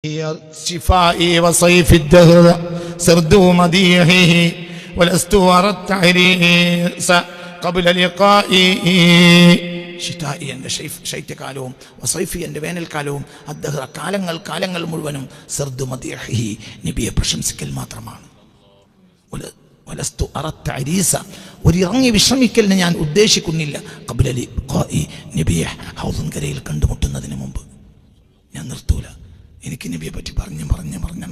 شفائي وصيف الدهر سرد مديحه ولست أرى التعريس قبل لقائي ഷിതായി എൻ്റെ ശൈത്യകാലവും വസൈഫി എൻ്റെ വേനൽക്കാലവും അദ്ദഹ്റ കാലങ്ങൾ മുഴുവനും സർദു മദീഹി നബിയെ പ്രശംസിക്കൽ മാത്രമാണ്. വലസ്തു അറത്ത അരീസ ഒരു ഇറങ്ങി വിശ്രമിക്കലിന് ഞാൻ ഉദ്ദേശിക്കുന്നില്ല. ഖബ്ല ലിഖാഇ നബിയെ ഹൗദൻ കരയിൽ കണ്ടുമുട്ടുന്നതിന് മുമ്പ് ഞാൻ നിർത്തൂല. എനിക്ക് നബിയെ പറ്റി പറഞ്ഞ്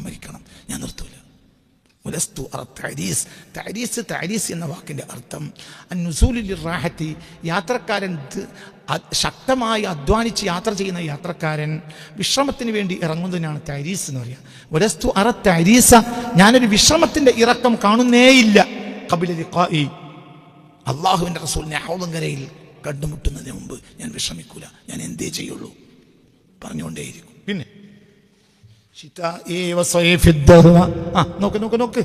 മരിക്കണം, ഞാൻ നിർത്തൂല. വലസ്തു അറത്ത അരീസ്. തഅരീസ് എന്ന വാക്കിൻ്റെ അർത്ഥം അന്നുസൂലി ലിറാഹത്തി, യാത്രക്കാരൻ ശക്തമായി അധ്വാനിച്ച് യാത്ര ചെയ്യുന്ന യാത്രക്കാരൻ വിശ്രമത്തിന് വേണ്ടി ഇറങ്ങുന്നതിനാണ് തഅരീസ് എന്ന് പറയുക. വലസ്തു അറത്ത അരീസ, ഞാനൊരു വിശ്രമത്തിൻ്റെ ഇറക്കം കാണുന്നേയില്ല. ഖബ്ല ലിഖാഇ, അള്ളാഹുവിൻ്റെ റസൂലിനെ ഹൗദൻകരയിൽ കണ്ടുമുട്ടുന്നതിന് മുമ്പ് ഞാൻ വിശ്രമിക്കൂല, ഞാൻ എന്തേ ചെയ്യുള്ളൂ, പറഞ്ഞുകൊണ്ടേയിരിക്കും. പിന്നെ നോക്ക്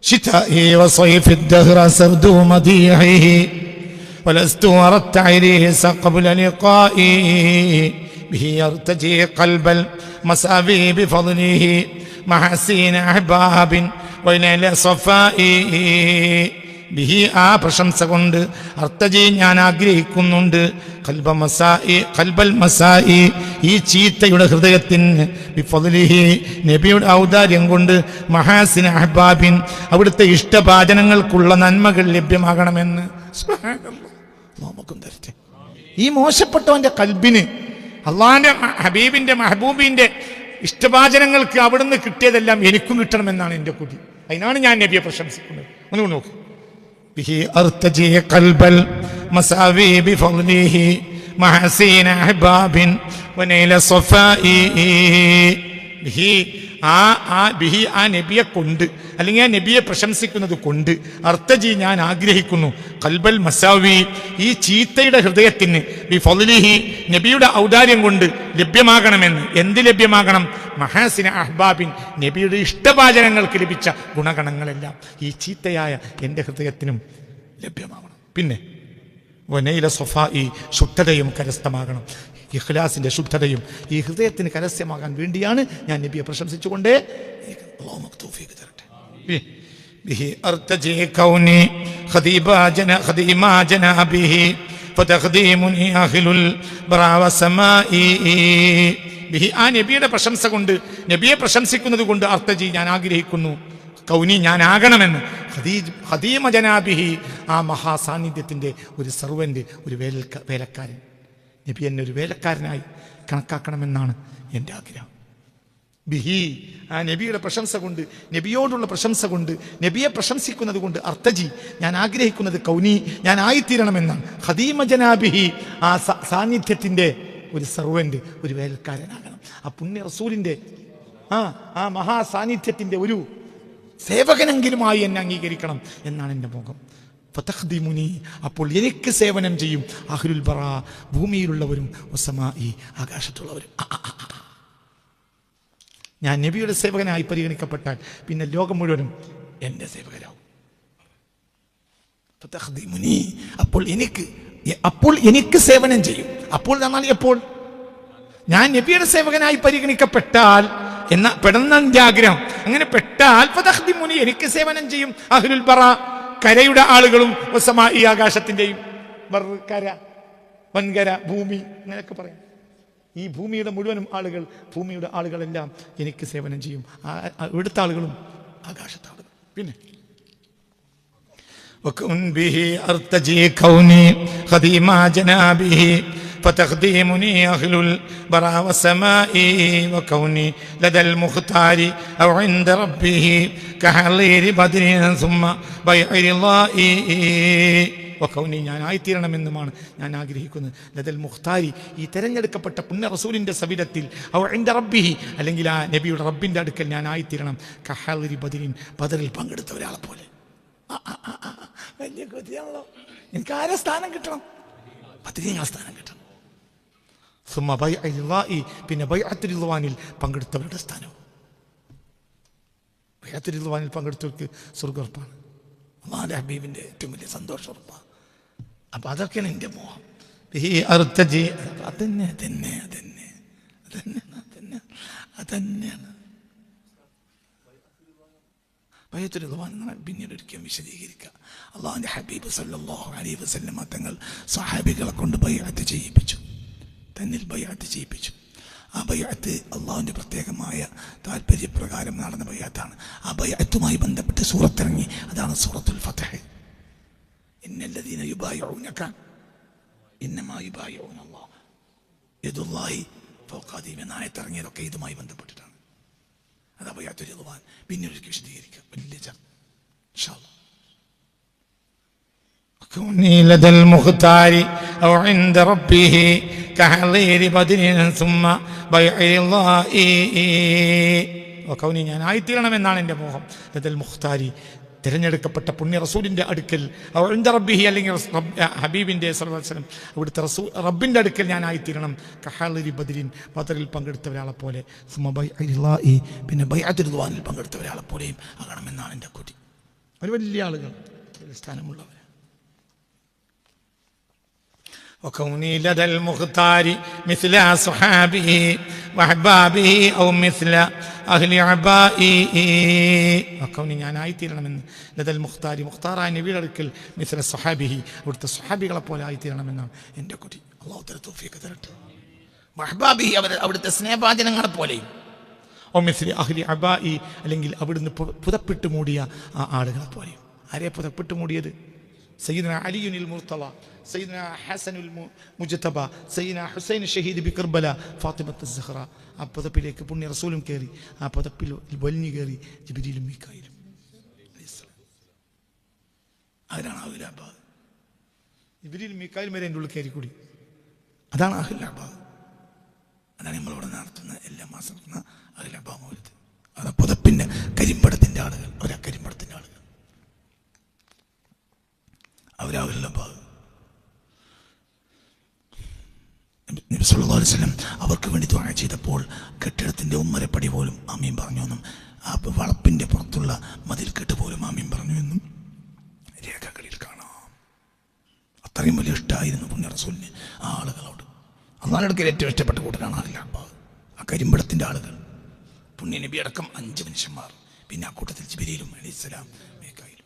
شتائي وصيف الدهر سرد مديحه ولست أرى التعريس قبل لقائي به يرتجي قلب المساوي بفضله محاسين أحباب وإلى صفائي ബിഹി, ആ പ്രശംസ കൊണ്ട് അർത്തജി ഞാൻ ആഗ്രഹിക്കുന്നുണ്ട്. ഖൽബൽ മസായി, ഈ ചീത്തയുടെ ഹൃദയത്തിന് ബിഫദ്ലിഹി, നബിയുടെ ഔദാര്യം കൊണ്ട് മഹാസിന അഹ്ബാബിൻ, അവിടുത്തെ ഇഷ്ടഭാജനങ്ങൾക്കുള്ള നന്മകൾ ലഭ്യമാകണമെന്ന്. നമുക്കും തരട്ടെ. ഈ മോശപ്പെട്ടവന്റെ കൽബിന് അള്ളാഹിന്റെ ഹബീബിന്റെ മെഹബൂബിന്റെ ഇഷ്ടഭാജനങ്ങൾക്ക് അവിടുന്ന് കിട്ടിയതെല്ലാം എനിക്കും കിട്ടണമെന്നാണ് എൻ്റെ കൊതി. അതിനാണ് ഞാൻ നബിയെ പ്രശംസിക്കുന്നത്. ഒന്ന് നോക്ക്. ബിഹി അർതജി ഖൽബൽ മസാവി ബിഫദ്ലിഹി മഹസീന അഹ്ബാബിൻ വനൈല സഫായി. ബിഹി, ആ നബിയെ കൊണ്ട്, അല്ലെങ്കിൽ ആ നബിയെ പ്രശംസിക്കുന്നത് കൊണ്ട്, അർത്തജി ഞാൻ ആഗ്രഹിക്കുന്നു, ഖൽബൽ മസാവി, ഈ ചീത്തയുടെ ഹൃദയത്തിന് ബിഫദ്ലിഹി, നബിയുടെ ഔദാര്യം കൊണ്ട് ലഭ്യമാകണമെന്ന്. എന്ത് ലഭ്യമാകണം? മഹാസിന അഹ്ബാബിൻ, നബിയുടെ ഇഷ്ടഭാജനങ്ങൾക്ക് ലഭിച്ച ഗുണഗണങ്ങളെല്ലാം ഈ ചീത്തയായ എൻ്റെ ഹൃദയത്തിനും ലഭ്യമാകണം. പിന്നെ വനൈല സഫായി, ശുദ്ധതയും കരസ്ഥമാകണം. ഇഖ്ലാസിന്റെ ശുദ്ധതയും ഈ ഹൃദയത്തിന് കരസ്ഥമാകാൻ വേണ്ടിയാണ് ഞാൻ നബിയെ പ്രശംസിച്ചുകൊണ്ടേ ബിഹി അർതജി കൗനി ഖദീമാ ജനാബിഹി ഫതഖദീമുനി അഖിലുൽ ബറാവ സമായി. ബിഹി, ആ നബിയുടെ പ്രശംസ കൊണ്ട്, നബിയെ പ്രശംസിക്കുന്നത് കൊണ്ട് അർത്തജി ഞാൻ ആഗ്രഹിക്കുന്നു, കൗനി ഞാൻ ആകണമെന്ന്. ഖദീമ ജനാബിഹി, ആ മഹാസാന്നിധ്യത്തിൻ്റെ ഒരു സർവൻ്റ്, ഒരു വേലക്കാരൻ. നബി എന്നെ ഒരു വേലക്കാരനായി കണക്കാക്കണമെന്നാണ് എൻ്റെ ആഗ്രഹം. ബിഹി, ആ നബിയുടെ പ്രശംസ കൊണ്ട്, നബിയോടുള്ള പ്രശംസ കൊണ്ട്, നബിയെ പ്രശംസിക്കുന്നത് കൊണ്ട് അർത്തജി ഞാൻ ആഗ്രഹിക്കുന്നത് കൗനി ഞാൻ ആയിത്തീരണമെന്നാണ്. ഖദീമ ജനാബിഹി, ആ സാന്നിധ്യത്തിൻ്റെ ഒരു സർവൻ്റ്, ഒരു വേലക്കാരനാകണം. ആ പുണ്യ റസൂലിൻ്റെ ആ മഹാസാന്നിധ്യത്തിൻ്റെ ഒരു സേവകനെങ്കിലുമായി എന്നെ അംഗീകരിക്കണം എന്നാണ് എൻ്റെ മോഹം. ഫതഖ്ദിമുനി, അപ്പോൾ എനിക്ക് സേവനം ചെയ്യും. അഹ്ലുൽ ബറാ, ഭൂമിയിലുള്ളവരും, വസമായി, ആകാശത്തുള്ളവരും. ഞാൻ നബിയുടെ സേവകനായി പരിഗണിക്കപ്പെട്ടാൽ പിന്നെ ലോകം മുഴുവനും എൻ്റെ സേവകരാവും. ഫതഖ്ദിമുനി, അപ്പോൾ എനിക്ക് സേവനം ചെയ്യും. അപ്പോൾ എന്നാൽ എപ്പോൾ? ഞാൻ നബിയുടെ സേവകനായി പരിഗണിക്കപ്പെട്ടാൽ പെടുന്ന എൻ്റെ ആഗ്രഹം. അങ്ങനെ പെട്ടാൽ ഫതഖ്ദിമുനി, എനിക്ക് സേവനം ചെയ്യും. അഹ്ലുൽ ബറാ, കരയുടെ ആളുകളും, ഈ ആകാശത്തിൻ്റെയും, കര, വൻകര, ഭൂമി, അങ്ങനെയൊക്കെ പറയാം. ഈ ഭൂമിയുടെ മുഴുവനും ആളുകൾ, ഭൂമിയുടെ ആളുകളെല്ലാം എനിക്ക് സേവനം ചെയ്യും. ഇവിടുത്തെ ആളുകളും ആകാശത്തെ ആളുകൾ. പിന്നെ فتقديمني أهل البراء والسماء وكوني لدى المختار أو عند ربه كحلير بدر ثم بيع رضائي. വക്കൗനി, ഞാൻ ആയിത്തീരണമെന്നുമാണ് ഞാൻ ആഗ്രഹിക്കുന്നത്. ലദൽ മുഖ്താരി, ഈ തെരഞ്ഞെടുക്കപ്പെട്ട പുണ്യ റസൂലിൻ്റെ സവിധത്തിൽ, ഔ ഇൻദ റബ്ബിഹി, അല്ലെങ്കിൽ ആ നബിയുടെ റബ്ബിൻ്റെ അടുക്കൽ ഞാൻ ആയിത്തീരണം. കഹലിരി ബദരിൻ, ബദറിൽ പങ്കെടുത്ത ഒരാളെ പോലെ. വലിയ കൊതിയാണല്ലോ. എനിക്ക് ആരെ സ്ഥാനം കിട്ടണം? ബദരീങ്ങൾ സ്ഥാനം കിട്ടണം. സുമ്മ ബൈഅ റിളാഇ, പിന്നെ ബൈഅത്തുൽ റിളവാനിൽ പങ്കെടുത്തവരുടെ സ്ഥാനവും. ബൈഅത്തുൽ റിളവാനിൽ പങ്കെടുത്തവർക്ക് സ്വർഗ്ഗുറപ്പാണ്. അല്ലാഹുവിൻ്റെ ഹബീബിൻ്റെ ഏറ്റവും വലിയ സന്തോഷം ഉറപ്പാണ്. അപ്പം അതൊക്കെയാണ് എൻ്റെ മോഹം. അതന്നെ അതന്നെയാണ് ബൈഅത്തുർ റിദ്വാൻ. പിന്നീട് ഒരിക്കലും വിശദീകരിക്കുക. അള്ളാഹുവിൻ്റെ ഹബീബ് സല്ലല്ലാഹു അലൈഹി വസല്ലമ തങ്ങൾ സ്വഹാബികളെ കൊണ്ട് ബൈഅത്ത് ചെയ്യിപ്പിച്ചു, തന്നിൽ ബൈഅത്ത് ചെയ്യിപ്പിച്ചു. ആ ബൈഅത്ത് അള്ളാഹുവിൻ്റെ പ്രത്യേകമായ താല്പര്യപ്രകാരം നടന്ന ബൈഅത്താണ്. ആ ബൈഅത്തുമായി ബന്ധപ്പെട്ട് സൂറത്തിറങ്ങി, അതാണ് സൂറത്തുൽ ഫത്ഹ്. ഇന്നല്ലദീന യുബായിഊനക ഇന്നമാ യുബായിഊന അല്ലാഹ് യദുല്ലാഹി ഫൗക അയ്ദീഹിം എന്ന ആയത്തിറങ്ങിയതൊക്കെ ഇതുമായി ബന്ധപ്പെട്ടിട്ടാണ്. അതാ ബൈഅത്തുർ റിദ്വാൻ. പിന്നെ ഒരിക്കൽ വിശദീകരിക്കാം. വലിയ ഇൻഷാ അല്ലാഹ്. كوني لدى المختار أو عند ربه كحضير بدر ثم بيع الله. وكوني ഞാൻ ആയിത്തീരണമെന്നാണ് എൻ്റെ മോഹം. ലദൽ മുഖ്താരി, തിരഞ്ഞെടുക്കപ്പെട്ട പുണ്യ റസൂലിൻ്റെ അടുക്കൽ, ഇൻദ റബ്ബിഹി അല്ലെങ്കിൽ ഹബീബിൻ്റെ സല്ലല്ലാഹു അലൈഹി വസല്ലം അവിടുത്തെ റബ്ബിൻ്റെ അടുക്കൽ ഞാൻ ആയിത്തീരണം. കഹാലിരി ബദരിൻ, ബദറിൽ പങ്കെടുത്ത ഒരാളെ പോലെ, സുമ്മ ബൈഅല്ലാഹി, പിന്നെ ബൈഅത്തുർ റിദ്വാനിൽ പങ്കെടുത്ത ഒരാളെ പോലെയും ആകണമെന്നാണ് എൻ്റെ കൊതി. ഒരു വലിയ ആളുകൾ, സ്ഥാനമുള്ളവർ. وكوني لدى المختار مثل صحابه وأحبابه أو مثل أهل عبائه. وكوني ഞാൻ ആയിത്തീരണമെന്ന് ലദൽ മുഖ്താരി, മുഖ്താറായ നബിയുടെ അടുക്കൽ മിസ്ല സ്വഹാബിഹി, അവിടുത്തെ സ്വഹാബികളെ പോലെ ആയിത്തീരണമെന്നാണ് എൻ്റെ കൊതി. അല്ലാഹു തആല തൗഫീഖ് തരട്ടെ. വഅഹ്ബാബിഹി, അവിടുത്തെ സ്നേഹഭാജനങ്ങളെ പോലെയും. ഓ മിസ്ലി അഹ്ലി അബായി, അല്ലെങ്കിൽ അവിടുന്ന് പുതപ്പിട്ട് മൂടിയ ആ ആളുകളെ പോലെയും. ആരെയാ പുതപ്പിട്ട് മൂടിയത്? സയ്യിദുനാ അലിയുൽ മുർത്തള, സയ്യിദുനാ ഹസനുൽ മുജ്തബ, സയ്യിദുനാ ഹുസൈൻ ഷഹീദ് ബി കർബല, ഫാത്തിമത്ത് സഹ്റ. ആ പുതപ്പിലേക്ക് പുണ്യ റസൂലും കയറി, ആ പുതപ്പിൽ വലിഞ്ഞു കയറി ജിബ്രീലും മീകായിലും. അതിനാണ് അഹ്ലുൽ അബാദ്. ജിബ്രീലും മീകായിലും വരെ എൻ്റെ ഉള്ളിൽ കയറിക്കൂടി. അതാണ് അഹ്ലുൽ അബാദ്. അതാണ് നമ്മളിവിടെ നടത്തുന്ന എല്ലാ മാസം നടത്തുന്ന അഹ്ലുൽ അബാദ് മൗലിദ്. അത് പുതപ്പിൻ്റെ കരിമ്പടത്തിൻ്റെ ആളുകൾ, അവരാ കരിമ്പടത്തിൻ്റെ ആളുകൾ, അവരവരുടെ ഭാഗം. നബി സല്ലല്ലാഹു അലൈഹി വസല്ലം അവർക്ക് വേണ്ടി ദുആ ചെയ്തപ്പോൾ കെട്ടിടത്തിൻ്റെ ഉമ്മരപ്പടി പോലും ആമീൻ പറഞ്ഞു എന്നും, ആ വളപ്പിൻ്റെ പുറത്തുള്ള മതിൽക്കെട്ട് പോലും ആമീൻ പറഞ്ഞു എന്നും രേഖകളിൽ കാണാം. അത്രയും വലിയ ഇഷ്ടമായിരുന്നു പുണ്യ റസൂലിന് ആ ആളുകളോട്. അള്ളാഹുവിന്റെ അടുക്കൽ ഏറ്റവും ഇഷ്ടപ്പെട്ട കൂട്ടരാണ് അഹ്ലുൽ അബാദ്, ആ കരിമ്പടത്തിൻ്റെ ആളുകൾ. പുണ്യ നബി അടക്കം 5 മനുഷ്യന്മാർ, പിന്നെ ആ കൂട്ടത്തിൽ ജിബ്രീലും അലൈഹിസ്സലാം, മീകായിലും.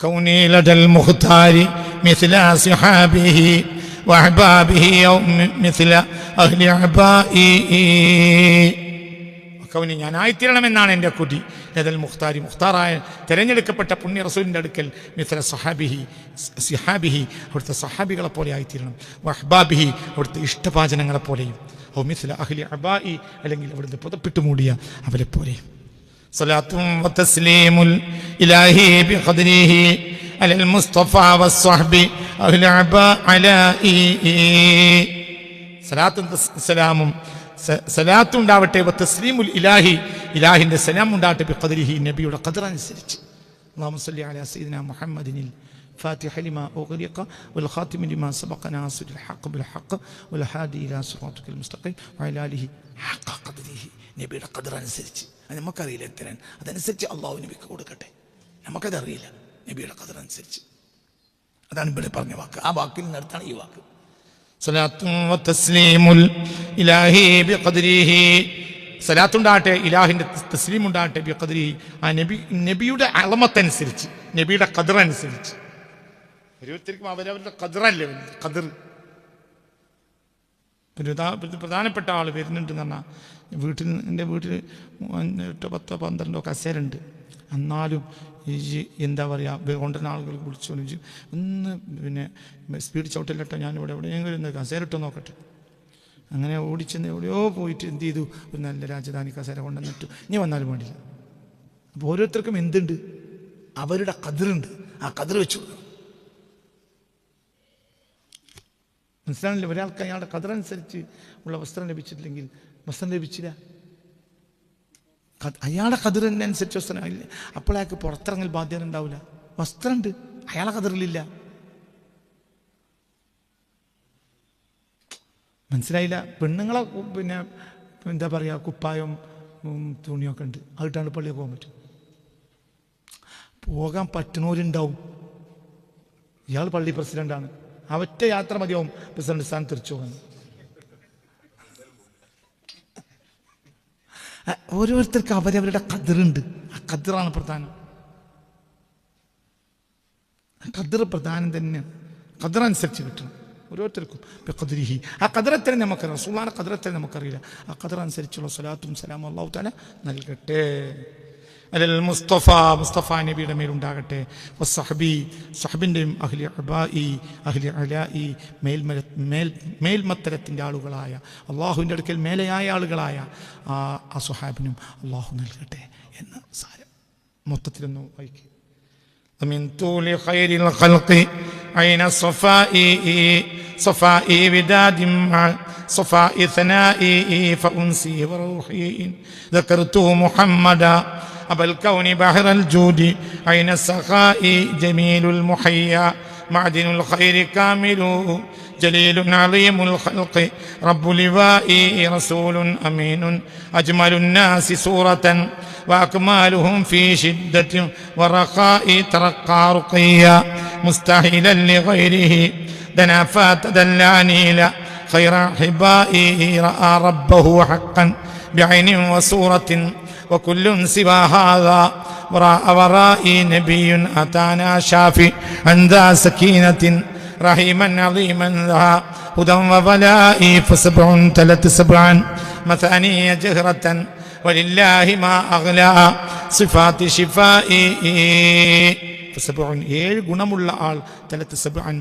كوني لدى المختار مثل صحابه وأحبابه أو مثل أهل عبائه. കൗനി ഞാൻ ആയിത്തീരണമെന്നാണ് എൻ്റെ കൊതി. ലദൽ മുഖ്താരി, മുഖ്താറായ തിരഞ്ഞെടുക്കപ്പെട്ട പുണ്യ റസൂലിൻ്റെ അടുക്കൽ മിസ്ല സഹാബിഹി, സിഹാബിഹി, അവിടുത്തെ സഹാബികളെ പോലെ ആയിത്തീരണം. വഹ്ബാബിഹി, അവിടുത്തെ ഇഷ്ടഭാചനങ്ങളെ പോലെയും. ഔ മിസ്ല അഹ്ലി അബായി, അല്ലെങ്കിൽ അവിടുത്തെ പുതപ്പിട്ട് മൂടിയ അവരെ പോലെയും. സ്വലാത്തും വതസ്ലീമുൽ ഇലാഹി ബിഖദ്രിഹി അലൽ മുസ്തഫ വസ്സഹ്ബി അഹ്ലി അബാഇ. സലാത്തും സലാമും, സലാത്തും ഉണ്ടാവട്ടെ, വതസ്ലീമുൽ ഇലാഹി, ഇലാഹിൻ്റെ സലാം ഉണ്ടാവട്ടെ, ബിഖദ്രിഹി, നബിയുടെ ഖദർ അനുസരിച്ച്. അല്ലാഹുമ്മ സ്വല്ലി അലാ സയ്യിദിനാ മുഹമ്മദിനിൽ ഫാത്തിഹ ലിമാ ഉഗ്ലിഖ വൽ ഖാതിമി ലിമാ സബഖ നാസിറുൽ ഹഖ് ബിൽ ഹഖ് വൽ ഹാദി ഇലാ സിറാത്തിക്കൽ മുസ്തഖീം വഅലാ ആലിഹി ഹഖ ഖദ്രിഹി. നബിയുടെ ഖദർ അനുസരിച്ച്, അത് നമുക്കറിയില്ല എത്രയാണ്, അതനുസരിച്ച് അള്ളാഹു നബിക്ക് കൊടുക്കട്ടെ. നമുക്കതറിയില്ല, നബിയുടെ ഖദർ അനുസരിച്ച്. അതാണ് ഇവിടെ പറഞ്ഞ വാക്ക്. ആ വാക്കിൽ നിന്നെടുത്താണ് ഈ വാക്ക്. സ്വലാത്തും വതസ്ലീമുൽ ഇലാഹി ബിഖദ്രിഹി, സലാത്തുണ്ടാകട്ടെ, ഇലാഹിൻ്റെ തസ്ലീം ഉണ്ടാകട്ടെ, ബിഖദ്രിഹി, ആ നബിയുടെ അളമത്തനുസരിച്ച്, നബിയുടെ ഖദർ അനുസരിച്ച്. ഓരോരുത്തർക്കും അവരവരുടെ ഖദറല്ലേ ഖദർ. പ്രധാനപ്പെട്ട ആൾ വരുന്നുണ്ടെന്ന് പറഞ്ഞാൽ എൻ്റെ വീട്ടിൽ 8, 10, 12 കസേരയുണ്ട്. എന്നാലും ഈ എന്താ പറയുക, കൊണ്ടുവരുന്ന ആളുകൾ വിളിച്ചോളൂ, ഒന്ന് പിന്നെ സ്പീഡ് ചവിട്ടില്ലട്ടോ, ഞാനിവിടെ എവിടെയെങ്കിലും കസേര ഇട്ടോ നോക്കട്ടെ. അങ്ങനെ ഓടിച്ചെന്ന് എവിടെയോ പോയിട്ട് എന്ത് ചെയ്തു, ഒരു നല്ല രാജധാനി കസേര കൊണ്ടുവന്നിട്ടു. ഇനി വന്നാലും വേണ്ടില്ല. അപ്പോൾ ഓരോരുത്തർക്കും എന്തുണ്ട്, അവരുടെ ഖദറുണ്ട്. ആ ഖദർ വെച്ചു കൊടുക്കണം. മനസ്സിലാണില്ല? ഒരാൾക്ക് അയാളുടെ ഖദറനുസരിച്ച് ഉള്ള വസ്ത്രം ലഭിച്ചിട്ടില്ലെങ്കിൽ വസ്ത്രം ലഭിച്ചില്ല. അയാളുടെ ഖദറിനനുസരിച്ച് വസ്ത്രം ഇല്ല, അപ്പോൾ അയാൾക്ക് പുറത്തിറങ്ങൽ ബാധ്യത ഉണ്ടാവില്ല. വസ്ത്രമുണ്ട്, അയാളെ ഖദറിലില്ല. മനസ്സിലായില്ല? പെണ്ണുങ്ങളെ പിന്നെ എന്താ പറയുക, കുപ്പായം തുണിയൊക്കെ ഉണ്ട്, അതിട്ടാണ് പള്ളിയിൽ പോകാൻ പറ്റും. പോകാൻ പറ്റുന്നവരുണ്ടാവും. ഇയാൾ പള്ളി പ്രസിഡൻ്റാണ്, ആ ഒറ്റ യാത്ര മതിയാവും പ്രസിഡന്റ് സ്ഥാനം തിരിച്ചു പോകാൻ. ഓരോരുത്തർക്ക് അവരവരുടെ ഖദറുണ്ട്. ആ ഖദറാണ് പ്രധാനം. ഖദർ പ്രധാനം തന്നെ. ഖദറനുസരിച്ച് കിട്ടണം ഓരോരുത്തർക്കും. ഖദരിഹി, ആ ഖദറത്തിന് നമുക്കറിയാം. റസൂലുള്ളാഹിന്റെ ഖദറത്തിന് നമുക്കറിയില്ല. ആ ഖദറനുസരിച്ചുള്ള സ്വലാത്തും സലാമും അല്ലാഹു തആല നൽകട്ടെ. അലൽ മുസ്തഫ, മുസ്തഫ നബിയുടെ മേലുണ്ടാകട്ടെ. വസ്സഹബി, സഹബിൻ്റെയും അഹ്ലി അബായി, അഹ്ലി അലായി, മേൽമത്തരത്തിൻ്റെ ആളുകളായ, അള്ളാഹുവിൻ്റെ അടുക്കൽ മേലെയായ ആളുകളായ ആ സ്വഹാബിനും അള്ളാഹു നൽകട്ടെ എന്ന് സാരം. മൊത്തത്തിലൊന്ന് വായിക്കുക. من طول خير الخلق عين صفائي وداد مع صفاء ثنائي فأنسي وروحي ذكرت محمدا أبا الكون بحر الجود عين السخاء جميل المحيا معدن الخير كامل جليل عظيم الخلق رب لوائي رسول أمين أجمل الناس صورة وأكمالهم في شدة ورخاء ترقى رقيا مستحيلا لغيره دنا فتدلاني لا خير أحبائي رأى ربه حقا بعين وصورة وكل سوى هذا ورائي نبي أتانا شافي عن ذا سكينة رحيما عظيما ذا هدى وولائي فسبع تلت سبعا مثاني جهرة ولله ما أغلى صفات شفائي. ഏഴ് ഗുണമുള്ള ആൾ തലത്ത് സബ്അൻ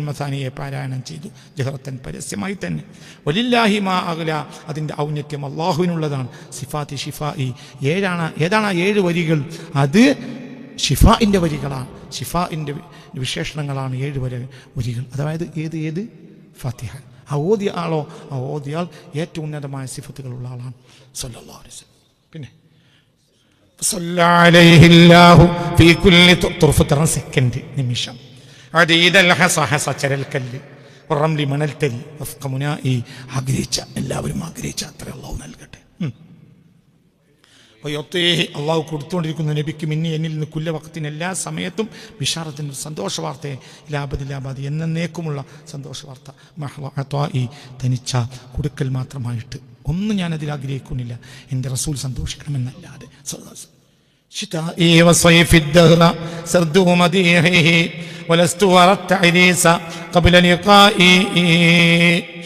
മഥാനിയെ പാരായണം ചെയ്തു ജഹറത്തൻ, പരസ്യമായി തന്നെ. വലില്ലാഹി മാ അഗ്ല, അതിൻ്റെ ഔന്നത്യം അള്ളാഹുവിനുള്ളതാണ്. സിഫാത്തി ഷിഫായി, ഏതാണ് 7 വരികൾ? അത് ഷിഫാഇൻ്റെ വരികളാണ്. ഷിഫാഇൻ്റെ വിശേഷണങ്ങളാണ് 7 വരികൾ. അതായത് ഏത് ഫാത്തിഹ. ആ ഓതിയ ആളോ, ആ ഓതിയാൾ ഏറ്റവും ഉന്നതമായ സിഫത്തുകളുള്ള ആളാണ് സല്ലല്ലാഹു അലൈഹി വസല്ലം. പിന്നെ സെക്കൻഡ്, നിമിഷം, ചരൽക്കല്ല്, റംലി, മണൽത്തരി, ആഗ്രഹിച്ച എല്ലാവരും ആഗ്രഹിച്ച അത്ര അള്ളാഹു നൽകട്ടെ. അള്ളാഹു കൊടുത്തുകൊണ്ടിരിക്കുന്ന നബിക്ക് മിന്നി എന്നിൽ നിന്ന് കുല്ല വഖത്തിൻ, എല്ലാ സമയത്തും ബിഷാറത്തിൻ്റെ സന്തോഷ വാർത്തയെ ലാബദിലാബാദി എന്നേക്കുമുള്ള സന്തോഷ വാർത്ത. മഹ്വായി, തനിച്ച കൊടുക്കൽ മാത്രമായിട്ട് ഒന്നും ഞാനതിൽ ആഗ്രഹിക്കുന്നില്ല, എൻ്റെ റസൂൽ സന്തോഷിക്കണമെന്നല്ലാതെ. شتائي وصيف الدهر سرد مديحه ولست أرى التعريس قبل لقائي.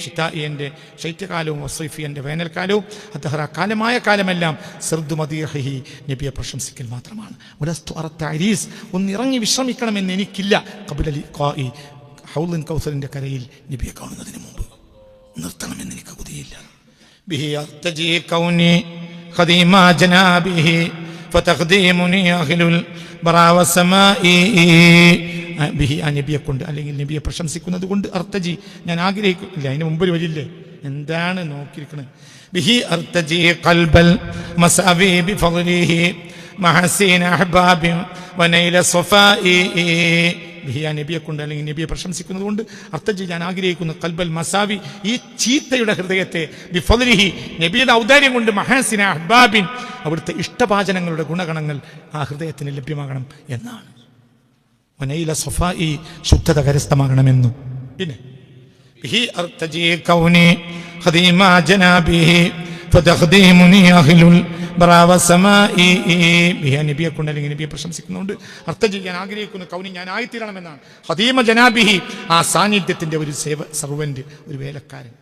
ഷിതായി എൻ്റെ ശൈത്യകാലവും വസൈഫി എൻ്റെ വേനൽക്കാലവും അദ്ദഹറ കാലമായ കാലമെല്ലാം സർദു മദീഹി നബിയെ പ്രശംസിക്കൽ മാത്രമാണ്. വലസ്തു അറ തഅരീസ്, ഒന്നിറങ്ങി വിശ്രമിക്കണമെന്ന് എനിക്കില്ല. ഖബല ലിഖാഇ, ഹൗലുൻ കൗസറിൻ്റെ കരയിൽ നബിയെ കാണുന്നതിന് മുമ്പ് നിർത്തണമെന്ന് എനിക്ക് കൊതിയില്ല. ബിഹി അർതജി കൗനി ഖദീമ ജനാബിഹി ഫതഖ്ദീമുനി അഹ്ലുൽ ബറാ വസമാഇ. ബിഹി, ആ നബിയെ കൊണ്ട് അല്ലെങ്കിൽ നബിയെ പ്രശംസിക്കുന്നത് കൊണ്ട് അർത്തജി, ഞാൻ ആഗ്രഹിക്കുന്നില്ല. അതിന് മുമ്പ് വരില്ലേ, എന്താണ് നോക്കിയിരിക്കണത്? ബിഹി അർത്തജി ഖൽബൽ മസാവി ബിഫളിഹി മഹസീന അഹ്ബാബി വനൈല സഫാഇ. ബിഹി, ആ നബിയെ കൊണ്ട് അല്ലെങ്കിൽ നബിയെ പ്രശംസിക്കുന്നത് കൊണ്ട് അർത്തജി, ഞാൻ ആഗ്രഹിക്കുന്നു ഖൽബൽ മസാവി, ഈ ചീത്തയുടെ ഹൃദയത്തെ, ബിഫളിഹി, നബിയുടെ ഔദാര്യം കൊണ്ട്, മഹസീന അഹ്ബാബിൻ, അവിടുത്തെ ഇഷ്ടഭാചനങ്ങളുടെ ഗുണഗണങ്ങൾ ആ ഹൃദയത്തിന് ലഭ്യമാകണം എന്നാണ്. വനൈല സഫാഇ, ശുദ്ധത കരസ്ഥമാകണമെന്നും. പിന്നെ ബിഹി അർതജി കൗനി ഖദീമ ജനാബിഹി ഫതഖ്ദീമുനി അഹ്ലുൽ ബറാ വസമാഇ. ബിഹി, നബിയെ കൊണ്ട് അല്ലെങ്കിൽ നബിയെ പ്രശംസിക്കുന്നുണ്ട് അർത്തജി, ഞാൻ ആഗ്രഹിക്കുന്നു കൗനി, ഞാൻ ആയിത്തീരണമെന്നാണ്. ഖദീമ ജനാബിഹി, ആ സാന്നിധ്യത്തിൻ്റെ ഒരു സർവന്റ്, ഒരു വേലക്കാരൻ.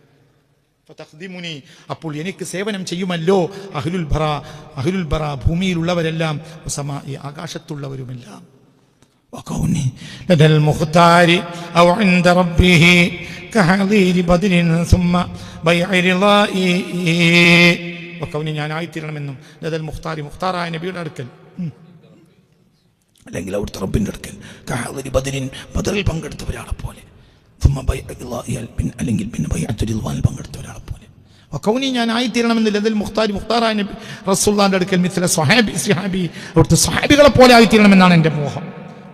ഫതഖ്ദീമുനി, അപ്പോൾ എനിക്ക് സേവനം ചെയ്യുമല്ലോ. അഹ്ലുൽ ബറാ, ഭൂമിയിലുള്ളവരെല്ലാം, വസമാഇ, ആകാശത്തുള്ളവരുമെല്ലാം. وكوني لدى المختار أو عند ربه كحضير بدر ثم بيع رضائي. وكوني, ഞാൻ ആയിത്തീരണമെന്നും ലദൽ മുഖ്താരി, മുഖ്താറായ നബിയുടെ അടുക്കൽ, അല്ലെങ്കിൽ അവിടുത്തെ റബ്ബിൻ്റെ അടുക്കൽ, കഹദീരി ബദരിൻ, ബദറിൽ പങ്കെടുത്ത ഒരാളെ പോലെ, ثم بيع رضائي, അല്ലെങ്കിൽ പിന്നെ ബൈഅത്തുൽ റിദ്വാനിൽ പങ്കെടുത്ത ഒരാളെ പോലെ. വകൗനി, ഞാൻ ആയിത്തീരണമെന്ന് ലദൽ മുഖ്താരി, മുഖ്താറായ നബി റസൂലുള്ളാഹിന്റെ അടുക്കൽ, മിസ്ല സ്വഹാബി, അവിടുത്തെ സ്വഹാബികളെ പോലെ ആയിത്തീരണമെന്നാണ് എൻ്റെ മോഹം.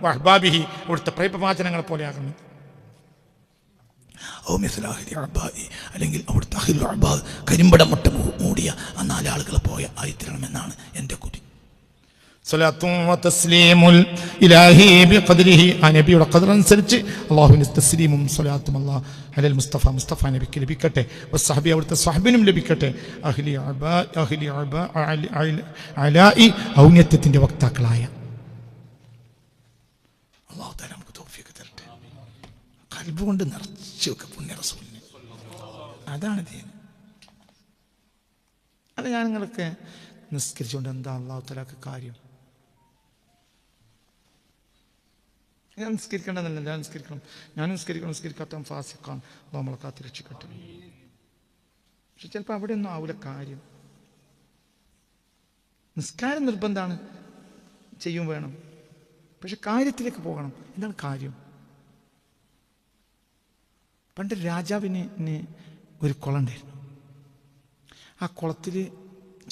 വഹ്ബാബിഹി, അവിടുത്തെ പ്രേമവാചനങ്ങളെ പോലെ ആകണം. അല്ലെങ്കിൽ അവിടുത്തെ അഹ്ലുൽ അഅ്ബാദ്, കരിമ്പടം മുട്ട മൂടിയ ആ 4 ആളുകളെ പോലെ ആയിത്തീരണമെന്നാണ് എൻ്റെ കൊതി. സ്വലാത്തും വതസ്ലീമുൽ ഇലാഹി ബിഖദ്രിഹി, ആ നബിയുടെ ഖദർ അനുസരിച്ച് അല്ലാഹുവിന്റെ തസ്ലീമും സ്വലാത്തും അല്ലാഹു അലൽ മുസ്തഫ നബിക്ക് ലഭിക്കട്ടെ. വസ്സഹബി, അവിടുത്തെ സ്വഹബിനും ലഭിക്കട്ടെ. അഹ്ലി അലാഇ, ഔന്നത്യത്തിന്റെ വക്താക്കളായ അല്ലാഹു തആല നമുക്ക് തൗഫീഖ് തരട്ടെ. ഖൽബ് കൊണ്ട് നിറച്ചു വെക്കുക പുണ്യ റസൂലിനെ. അതാണ് ദീൻ. അല്ല, ഞാൻ നിങ്ങളൊക്കെ നിസ്കരിച്ചുകൊണ്ട് എന്താ അല്ലാഹു തആലക്ക് കാര്യം? ഞാൻ നിസ്കരിക്കേണ്ടതല്ല, ഞാൻ നിസ്കരിക്കാത്ത ഫാസിഖാണ്. അല്ലാഹു നമ്മളെ കാത്ത് രക്ഷിക്കട്ടെ. പക്ഷെ ചിലപ്പോൾ അവിടെ ഒന്നും ആവില്ല കാര്യം. നിസ്കാരം നിർബന്ധമാണ്, ചെയ്യും വേണം. പക്ഷെ കാര്യത്തിലേക്ക് പോകണം. എന്താണ് കാര്യം? പണ്ട് രാജാവിന് ഒരു കുളം ഉണ്ടായിരുന്നു. ആ കുളത്തിൽ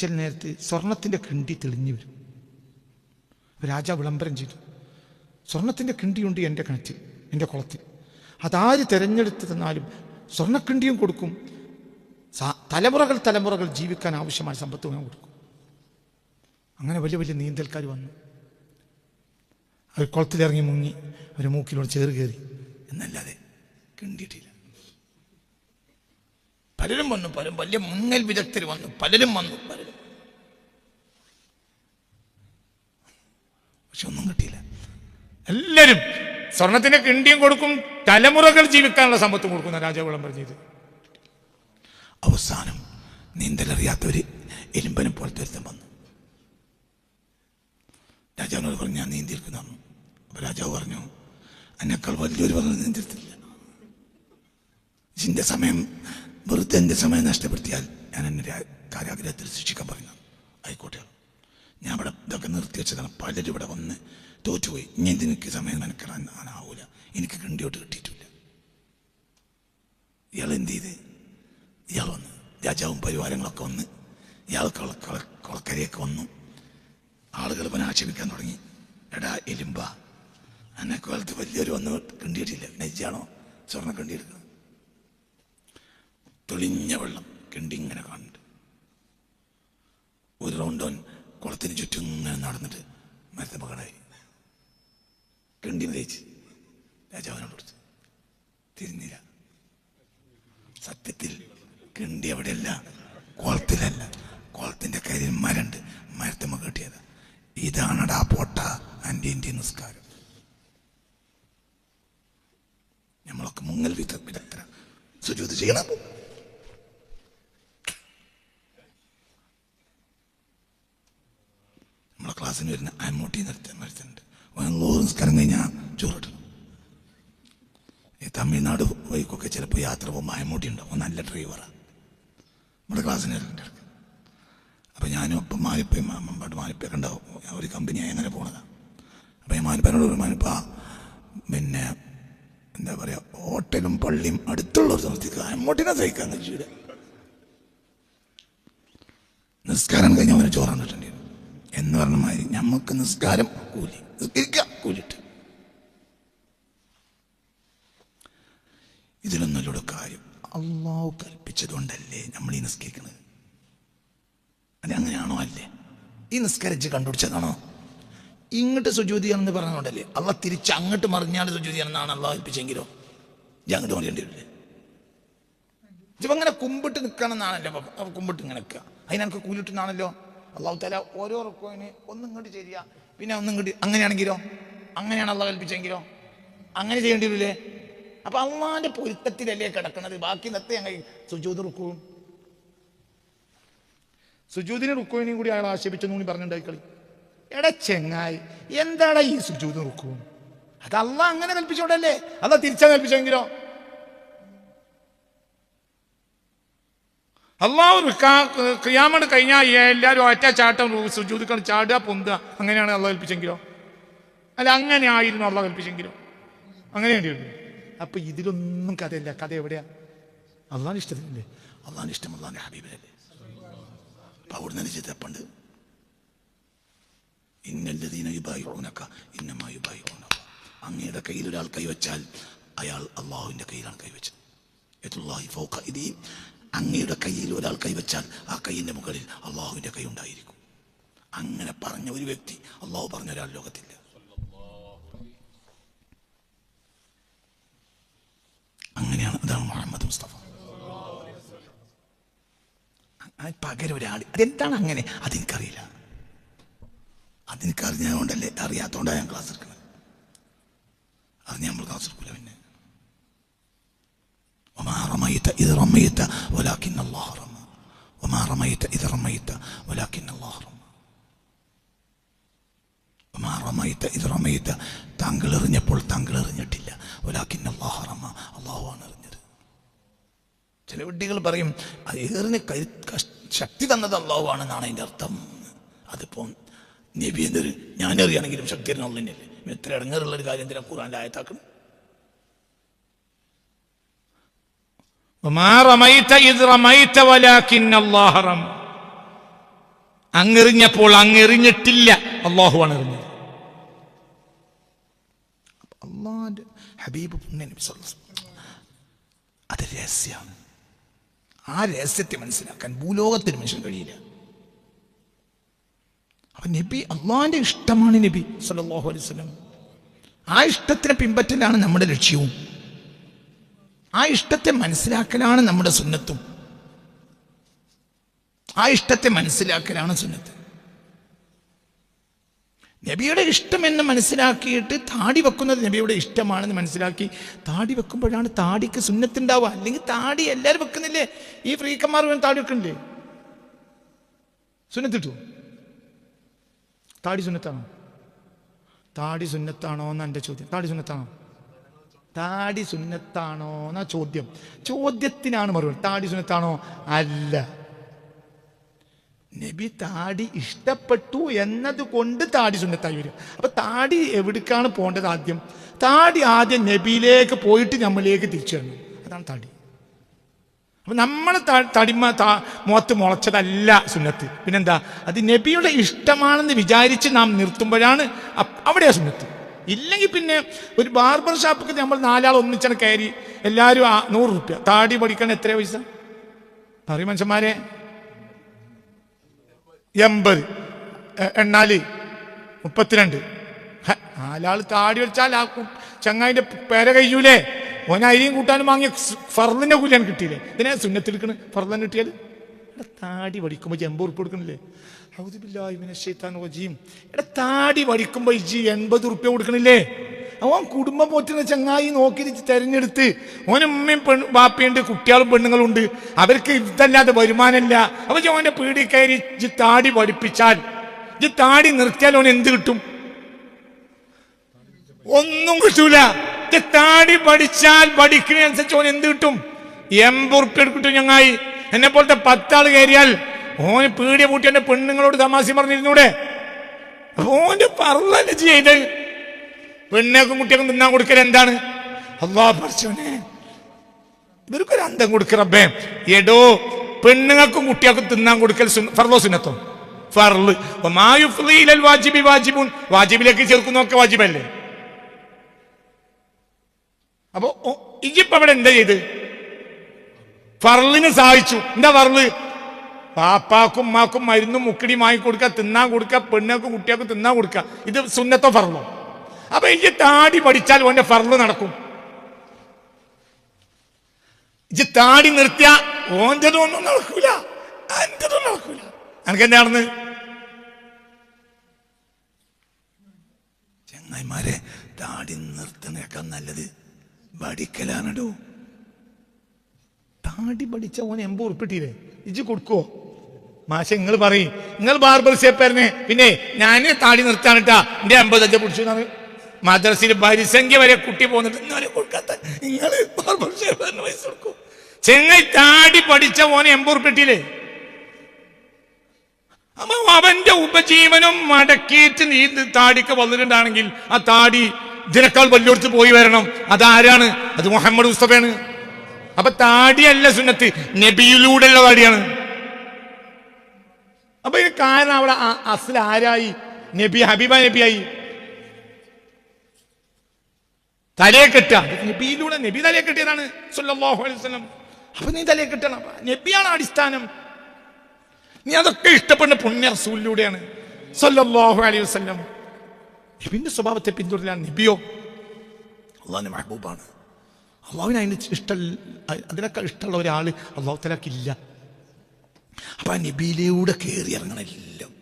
ചില നേരത്ത് സ്വർണത്തിൻ്റെ കിണ്ടി തെളിഞ്ഞു വരും. രാജാവ് വിളംബരം ചെയ്തു, സ്വർണത്തിൻ്റെ കിണ്ടിയുണ്ട് എൻ്റെ കിണറ്റിൽ, എൻ്റെ കുളത്തിൽ. അതാര് തിരഞ്ഞെടുത്ത് തന്നാലും സ്വർണ്ണക്കിണ്ടിയും കൊടുക്കും, തലമുറകൾ ജീവിക്കാൻ ആവശ്യമായ സമ്പത്ത് ഞാൻ കൊടുക്കും. അങ്ങനെ വലിയ വലിയ നീന്തൽക്കാർ വന്നു. അവർ കുളത്തിലിറങ്ങി മുങ്ങി, അവർ മൂക്കിലൂടെ ചേറ് കയറി എന്നല്ലാതെ കിണ്ടിയിട്ടില്ല. പലരും വന്നു, വലിയ മുങ്ങൽ വിദഗ്ധർ വന്നു, പലരും. പക്ഷെ ഒന്നും കിട്ടിയില്ല. എല്ലാവരും സ്വർണത്തിന്റെ കിണ്ടിയും കൊടുക്കും, തലമുറകൾ ജീവിക്കാനുള്ള സമ്പത്തും കൊടുക്കുന്ന രാജാവ് വിളംബരം ചെയ്ത്. അവസാനം നീന്തലറിയാത്തവര് എലുമ്പനെ പോലത്തെ ഒരുത്തൻ വന്നു. രാജാവിനോട് പറഞ്ഞു, ഞാൻ നീന്തിയിരിക്കുന്നു. അപ്പൊ രാജാവ് പറഞ്ഞു, എന്നെക്കാൾ വലിയൊരു പറഞ്ഞു നീന്തിരുത്തില്ല. ഇതിന്റെ സമയം വെറുതെ എൻ്റെ സമയം നഷ്ടപ്പെടുത്തിയാൽ ഞാൻ എന്നെ കാരാഗ്രഹത്തിൽ ശിക്ഷിക്കാൻ പറയുന്നു. ആയിക്കോട്ടെ, ഞാൻ ഇവിടെ ഇതൊക്കെ നിർത്തി വെച്ചതാണ്. പലരും ഇവിടെ വന്ന് തോറ്റുപോയി. ഇനി എനിക്ക് സമയം മെനക്കെടാനാവൂല, എനിക്ക് കിണ്ടിയോട്ട് കിട്ടിയിട്ടില്ല. ഇയാൾ എന്ത് ചെയ്ത്? ഇയാൾ വന്ന്, രാജാവും പരിവാരങ്ങളൊക്കെ വന്ന്, ഇയാൾ കുളക്കരയൊക്കെ വന്നു. ആളുകൾ ഇവനെ ആക്ഷേപിക്കാൻ തുടങ്ങി. എടാ എലുമ്പ, എന്നെ കാലത്ത് വലിയൊരു വന്ന് കിണ്ടിയിട്ടില്ല, നെജ്ജാണോ സ്വർണ്ണ കിണ്ടിയെടുക്കുന്നത്? തെളിഞ്ഞ വെള്ളം, കിണ്ടി ഇങ്ങനെ കാണുന്നുണ്ട്. ഒരു റൗണ്ടോൻ കുളത്തിന് ചുറ്റും ഇങ്ങനെ നടന്നിട്ട് മരത്തെ മകളായി കിണ്ടി തേച്ച് രാജാവിനോട് കൊടുത്തു. തിരിഞ്ഞില്ല. സത്യത്തിൽ കിണ്ടി എവിടെയല്ല, കുളത്തിലല്ല, കുളത്തിന്റെ കയ്യിൽ മരണ്ട്, മരത്തെ മക കിട്ടിയത്. ഇതാണടാ പോട്ട എൻ്റെ നിസ്കാരം. നമ്മളൊക്കെ മുങ്ങൽ വിദഗ്ധര സുജൂദ് ചെയ്യണം. നമ്മളെ ക്ലാസ്സിന് വരുന്ന അമ്മൂട്ടി നിർത്തുന്നുണ്ട്. നിസ്കാരം കഴിഞ്ഞാൽ ചോറിട്ടണം. ഈ തമിഴ്നാട് വഴിക്കൊക്കെ ചിലപ്പോൾ യാത്ര പോകുമ്പോൾ അമ്മൂട്ടി ഉണ്ടാവും, നല്ല ഡ്രൈവറാണ്. നമ്മുടെ ക്ലാസ്സിന് വരുന്നുണ്ട്. അപ്പം ഞാനും ഒപ്പം മാനിപ്പയും മാനിപ്പൊക്കെ ഉണ്ടാവും. ഒരു കമ്പനിയായി അങ്ങനെ പോണതാണ്. അപ്പം ഞാൻ മാനിപ്പനോട് മാനിപ്പ പിന്നെ എന്താ പറയുക, ഹോട്ടലും പള്ളിയും അടുത്തുള്ളൊരു സ്ഥലത്തേക്ക് അമ്മൂട്ടിനെ സഹിക്കാൻ കഴിച്ചിട്ട് നിസ്കാരം കഴിഞ്ഞ് അവന് ചോറാൻ കിട്ടേണ്ടി എന്ന് പറഞ്ഞ മാതിരി ഞമ്മക്ക് നിസ്കാരം കൂലി, നിസ്കരിക്കാം കൂലിട്ട്. ഇതിലൊന്നുമില്ലൂടെ കാര്യം. അള്ളാഹു കൽപ്പിച്ചതുകൊണ്ടല്ലേ നമ്മൾ ഈ നിസ്കരിക്കുന്നത്? അതങ്ങനെയാണോ? അല്ലേ? ഈ നിസ്കരിച്ച് കണ്ടുപിടിച്ചതാണോ? ഇങ്ങോട്ട് സുജൂദ് ചെയ്യണമെന്ന് പറഞ്ഞതുകൊണ്ടല്ലേ? അള്ളാഹ് തിരിച്ച് അങ്ങോട്ട് മറിഞ്ഞാൽ സുജൂദ് ചെയ്യണമെന്നാണ് അള്ളാഹ് കൽപ്പിച്ചെങ്കിലോ ഇത് അങ്ങോട്ട് മറിയേണ്ടി വരില്ലേ? ഇപ്പം അങ്ങനെ കുമ്പിട്ട് നിൽക്കണമെന്നാണല്ലോ. കുമ്പിട്ട് ഇങ്ങനെ നിൽക്കുക, അതിനെനിക്ക് കൂലിട്ടെന്നാണല്ലോ. അള്ളാഹു തആല ഓരോ റുക്കോയിന് ഒന്നും ഇങ്ങോട്ട് ചെയ്യുക, പിന്നെ ഒന്നും ഇങ്ങോട്ട്. അങ്ങനെയാണെങ്കിലോ, അങ്ങനെയാണ് അള്ളാഹ് കൽപ്പിച്ചെങ്കിലോ അങ്ങനെ ചെയ്യേണ്ടി വരില്ലേ? അപ്പൊ അള്ളാഹിന്റെ പൊരുത്തത്തിലല്ലേ കിടക്കുന്നത്. ബാക്കി ഇന്നത്തെ ഞങ്ങൾ സുജൂദ് റുക്കുവും സുജൂദിന് റുക്കുവിനെയും കൂടി അയാൾ ആക്ഷേപിച്ചെന്നും കൂടി പറഞ്ഞിട്ടുണ്ടായി കളി. എടാ ചെങ്ങായി, എന്താടാ ഈ സുജൂദ് റുക്കുവും? അത് അള്ളാഹ് അങ്ങനെ കൽപ്പിച്ചോണ്ടല്ലേ. അള്ളാഹ് തിരിച്ചാ കൽപ്പിച്ചെങ്കിലോ? അള്ളാഹു ഖിയാമത്ത് കഴിഞ്ഞാൽ എല്ലാവരും ഒറ്റ ചാട്ടം സുജൂദിക്കാൻ ചാടുക, പൊന്തുക, അങ്ങനെയാണ് അള്ളാഹ് കൽപ്പിച്ചെങ്കിലോ? അല്ല, അങ്ങനെ ആയിരുന്നു അള്ളാഹ് കൽപ്പിച്ചെങ്കിലോ? അങ്ങനെയാണ്. അപ്പൊ ഇതിലൊന്നും കഥയില്ല. കഥ എവിടെയാ? അള്ളാഹിന്റെ ഇഷ്ടത്തിനല്ലേ? അള്ളാഹിന്റെ ഇഷ്ടം അള്ളാഹിന്റെ ഹബീബിനല്ലേ? അപ്പൊ അവിടെ നിന്ന് ചെയ്തപ്പണ്ട് ഇന്നല്ലദീന യുബായിഊനക ഇന്നമാ യുബായിഊനക. അങ്ങയുടെ കയ്യിൽ ഒരാൾ കൈവച്ചാൽ അയാൾ അള്ളാഹുവിന്റെ കയ്യിലാണ് കൈവച്ചത്. യദുല്ലാഹി ഫൗക അയ്ദീഹിം. അങ്ങയുടെ കയ്യിൽ ഒരാൾ കൈവച്ചാൽ ആ കൈയിന്റെ മുകളിൽ അള്ളാഹുവിന്റെ കൈ ഉണ്ടായിരിക്കും. അങ്ങനെ പറഞ്ഞ ഒരു വ്യക്തി അള്ളാഹു പറഞ്ഞ ഒരാൾ ലോകത്തില്ല. അങ്ങനെയാണ്. അതാണ് മുഹമ്മദ് മുസ്തഫ. പകരം ഒരാൾ അതെന്താണ് അങ്ങനെ അതെനിക്കറിയില്ല. അതെനിക്കറിഞ്ഞതുകൊണ്ടല്ലേ, അറിയാത്തതുകൊണ്ടാണ് ഞാൻ ക്ലാസ് എടുക്കുന്നത്. അറിഞ്ഞ നമ്മൾ ക്ലാസ് എടുക്കൂല. പിന്നെ وما رميت إذ رميت ولكن الله رمى وما رميت إذ رميت ولكن الله رمى وما رميت إذ رميت താങ്കൾ എറിഞ്ഞപ്പോൾ താങ്കൾ എറിഞ്ഞിട്ടില്ല. ولكن الله رمى, അള്ളാഹുവാണ് എറിഞ്ഞത്. ചില വിഡ്ഢികൾ പറയും അത് ഏറിന് ശക്തി തന്നത് അള്ളാഹുവാണെന്നാണ് അതിൻ്റെ അർത്ഥം. അതിപ്പോ നബി എന്തൊരു ഞാൻ എറിയാണെങ്കിലും ശക്തി തരുന്നല്ലേ. എത്ര ഇടങ്ങേറുള്ളൊരു കാര്യം എന്തിനാ ഖുർആനിൽ ആയത്താക്കണം? അങ്ങെറിഞ്ഞപ്പോൾ അങ്ങെറിഞ്ഞിട്ടില്ല, അള്ളാഹുവാണ് എറിഞ്ഞത്. അള്ളാഹുവിന്റെ ഹബീബ് നബി സല്ലല്ലാഹു അലൈഹി വസല്ലം അത് രഹസ്യമാണ്. ആ രഹസ്യത്തെ മനസ്സിലാക്കാൻ ഭൂലോകത്തിന് മനുഷ്യൻ കഴിയില്ല. അപ്പൊ നബി അള്ളാഹിന്റെ ഇഷ്ടമാണ് നബി സല്ലല്ലാഹു അലൈഹി വസല്ലം. ആ ഇഷ്ടത്തിനെ പിൻപറ്റലാണ് നമ്മുടെ ലക്ഷ്യവും. ആ ഇഷ്ടത്തെ മനസ്സിലാക്കലാണ് നമ്മുടെ സുന്നത്തും. ആ ഇഷ്ടത്തെ മനസ്സിലാക്കലാണ് സുന്നത്ത്. നബിയുടെ ഇഷ്ടം എന്ന് മനസ്സിലാക്കിയിട്ട് താടി വെക്കുന്നത് നബിയുടെ ഇഷ്ടമാണെന്ന് മനസ്സിലാക്കി താടി വെക്കുമ്പോഴാണ് താടിക്ക് സുന്നത്തുണ്ടാവുക. അല്ലെങ്കിൽ താടി എല്ലാവരും വെക്കുന്നില്ലേ? ഈ ഫ്രീക്കന്മാർ താടി വെക്കുന്നില്ലേ? സുന്നത്തിട്ടു. താടി സുന്നത്താണോ? താടി സുന്നത്താണോ എന്നാ എൻ്റെ ചോദ്യം. താടി സുന്നത്താണോ? താടി സുന്നത്താണോ എന്നാ ചോദ്യം. ചോദ്യത്തിനാണ് മറുപടി. താടി സുന്നത്താണോ? അല്ല. നബി താടി ഇഷ്ടപ്പെട്ടു എന്നതുകൊണ്ട് താടി സുന്നത്തായി വരും. അപ്പൊ താടി എവിടേക്കാണ് പോകേണ്ടത്? ആദ്യം താടി ആദ്യം നബിയിലേക്ക് പോയിട്ട് നമ്മളിലേക്ക് തിരിച്ചു വരണം. അതാണ് താടി. അപ്പൊ നമ്മളെ തടിമ മുഖത്ത് മുളച്ചതല്ല സുന്നത്ത്. പിന്നെന്താ? അത് നബിയുടെ ഇഷ്ടമാണെന്ന് വിചാരിച്ച് നാം നിർത്തുമ്പോഴാണ് അവിടെയാ സുന്നത്ത്. ഇല്ലെങ്കിൽ പിന്നെ ഒരു ബാർബർ ഷാപ്പൊക്കെ നമ്മൾ 4 ആൾ ഒന്നിച്ചാണ് കയറി എല്ലാവരും 100 രൂപ. താടി പഠിക്കാൻ എത്ര പൈസ പറയും മനുഷ്യന്മാരെ? 80, എണ്ണാല് 32. 4 ആൾ താടി വെച്ചാൽ ആ ചങ്ങായിന്റെ പേര കഴിയൂലേ? ഓന അരിയും കൂട്ടാനും വാങ്ങിയ ഫർദിന്റെ കൂലിയാണ് കിട്ടിയില്ലേ? ഇതിനെ സുന്നത്തെടുക്കണ്. ഫർദൻ കിട്ടിയാൽ താടി പഠിക്കുമ്പോൾ 80 ഉറുപ്പ് കൊടുക്കണില്ലേ? താടി പഠിക്കുമ്പോ 80 ഉറുപ്പ്യ കൊടുക്കണില്ലേ? അവൻ കുടുംബം പോറ്റുന്ന ചങ്ങായി നോക്കി തെരഞ്ഞെടുത്ത് ഓന് ഉമ്മയും ബാപ്പയുണ്ട്, കുട്ടികളും പെണ്ണുങ്ങളുണ്ട്. അവർക്ക് ഇതല്ലാതെ വരുമാനമില്ല. അപ്പൊ ഓന്റെ പീടി കയറി താടി പഠിപ്പിച്ചാൽ, താടി നിർത്തിയാൽ ഓൻ എന്ത് കിട്ടും? ഒന്നും കിട്ടൂല. താടി പഠിച്ചാൽ പഠിക്കുന്നതിനനുസരിച്ച് ഓൻ എന്ത് കിട്ടും? 80 ഉറുപ്പ്യ കിട്ടും. ചങ്ങായി എന്നെ പോലത്തെ 10 ആൾ കയറിയാൽ ഓന് പീടിയ പൂട്ടി എന്റെ പെണ്ണുങ്ങളോട് തമാശ പറഞ്ഞിരുന്നൂടെ? ഓന്റെ പറഞ്ഞല്ലേ ചെയ്ത് പെണ്ണേക്കും കുട്ടിയേക്കും തിന്നാൻ കൊടുക്കൽ എന്താണ്? അല്ലാഹു പഠിച്ചോനെ, ഇവർക്കൊരു അന്തം കൊടുക്കറബേ. എടോ, പെണ്ണുങ്ങൾക്കും കുട്ടികൾക്കും തിന്നാൻ കൊടുക്കൽ ഫർളോ സുന്നത്തോ? ഫർള്. വാജിബിലേക്ക് ചേർക്കുന്നൊക്കെ വാജിബല്ലേ? അപ്പൊ ഇജിപ്പ് അവിടെ എന്താ ചെയ്ത്? ഫർളിന് സഹായിച്ചു. എന്താ ഫർള്? പാപ്പാക്കും ഉമ്മാക്കും മരുന്നും മുക്കിടി വാങ്ങി കൊടുക്കുക, തിന്നാൻ കൊടുക്കുക, പെണ്ണുക്കും കുട്ടികൾക്കും തിന്നാൻ കൊടുക്കുക. ഇത് സുന്നത്തോ ഫർളോ? അപ്പൊ ഇജ്ജ് താടി പഠിച്ചാൽ ഓന്റെ ഫർള് നടക്കും. ഇജ്ജ് താടി നിർത്തിയ ഓൻ്റെതൊന്നും നടക്കൂല, എന്റെതൊന്നും നടക്കൂല. എനിക്കെന്താണെന്ന് ചങ്ങായിമാരെ, താടി നിർത്തുന്നേക്കാൾ നല്ലത് പഠിക്കലാണോ? താടി പഠിച്ച ഓന് 80 ഉറുപ്പിട്ടില്ലേ? ഇജ്ജ് കൊടുക്കുവോ? മാഷ നിങ്ങൾ പറയും, നിങ്ങൾ ബാർബർ ഷേപ്പായിരുന്നേ, പിന്നെ ഞാൻ താടി നിർത്താനിട്ടാ എന്റെ 50 പിടിച്ചു എന്നാണ് മദ്രസയിൽ പരിസംഖ്യ വരെ കുട്ടി പോന്നിട്ട് ഇന്നലെ കൊടുക്കാത്ത നിങ്ങൾ ബാർബർ ഷേപ്പായിരുന്നു പൈസ കൊടുക്കും. ചെങ്ങായി താടി പഠിച്ച ഓന് 80 ഉറുപ്പിട്ടില്ലേ? അപ്പൊ അവന്റെ ഉപജീവനം മടക്കിയിട്ട് നീ താടിക്ക് വന്നിട്ടുണ്ടാണെങ്കിൽ ആ താടി ഇതിനേക്കാൾ വലിയൊടുത്ത് പോയി വരണം. അതാരാണ്? അത് മുഹമ്മദ് മുസ്തഫയാണ്. അപ്പൊ താടിയല്ല സുന്നത്ത്, നബിയിലൂടെയുള്ള താടിയാണ്. അപ്പൊ ഈ കാരണം അവിടെ അസ്ല ആരായി? നബി, ഹബീബ നബിയായി. തലയെ കെട്ട നബിയിലൂടെ, നബി തലയെ കെട്ടിയതാണ് സല്ലല്ലാഹു അലൈഹി വസല്ലം. അപ്പൊ നീ തലയെ കെട്ടണം. നബിയാണ് അടിസ്ഥാനം. നീ അതൊക്കെ ഇഷ്ടപ്പെടുന്ന പുണ്യ റസൂലിലൂടെയാണ് സല്ലല്ലാഹു അലൈഹി വസല്ലം. നബിന്റെ സ്വഭാവത്തെ പിന്തുടരാൻ നബിയോ അള്ളാഹിന്റെ മെഹബൂബാണ്. അള്ളാഹുവിന് അതിന് അതിനൊക്കെ ഇഷ്ടമുള്ള ഒരാൾ അള്ളാഹു തആലക്കില്ല. അപ്പൊ ആ നബിയിലൂടെ കയറി ഇറങ്ങണമെല്ലാം.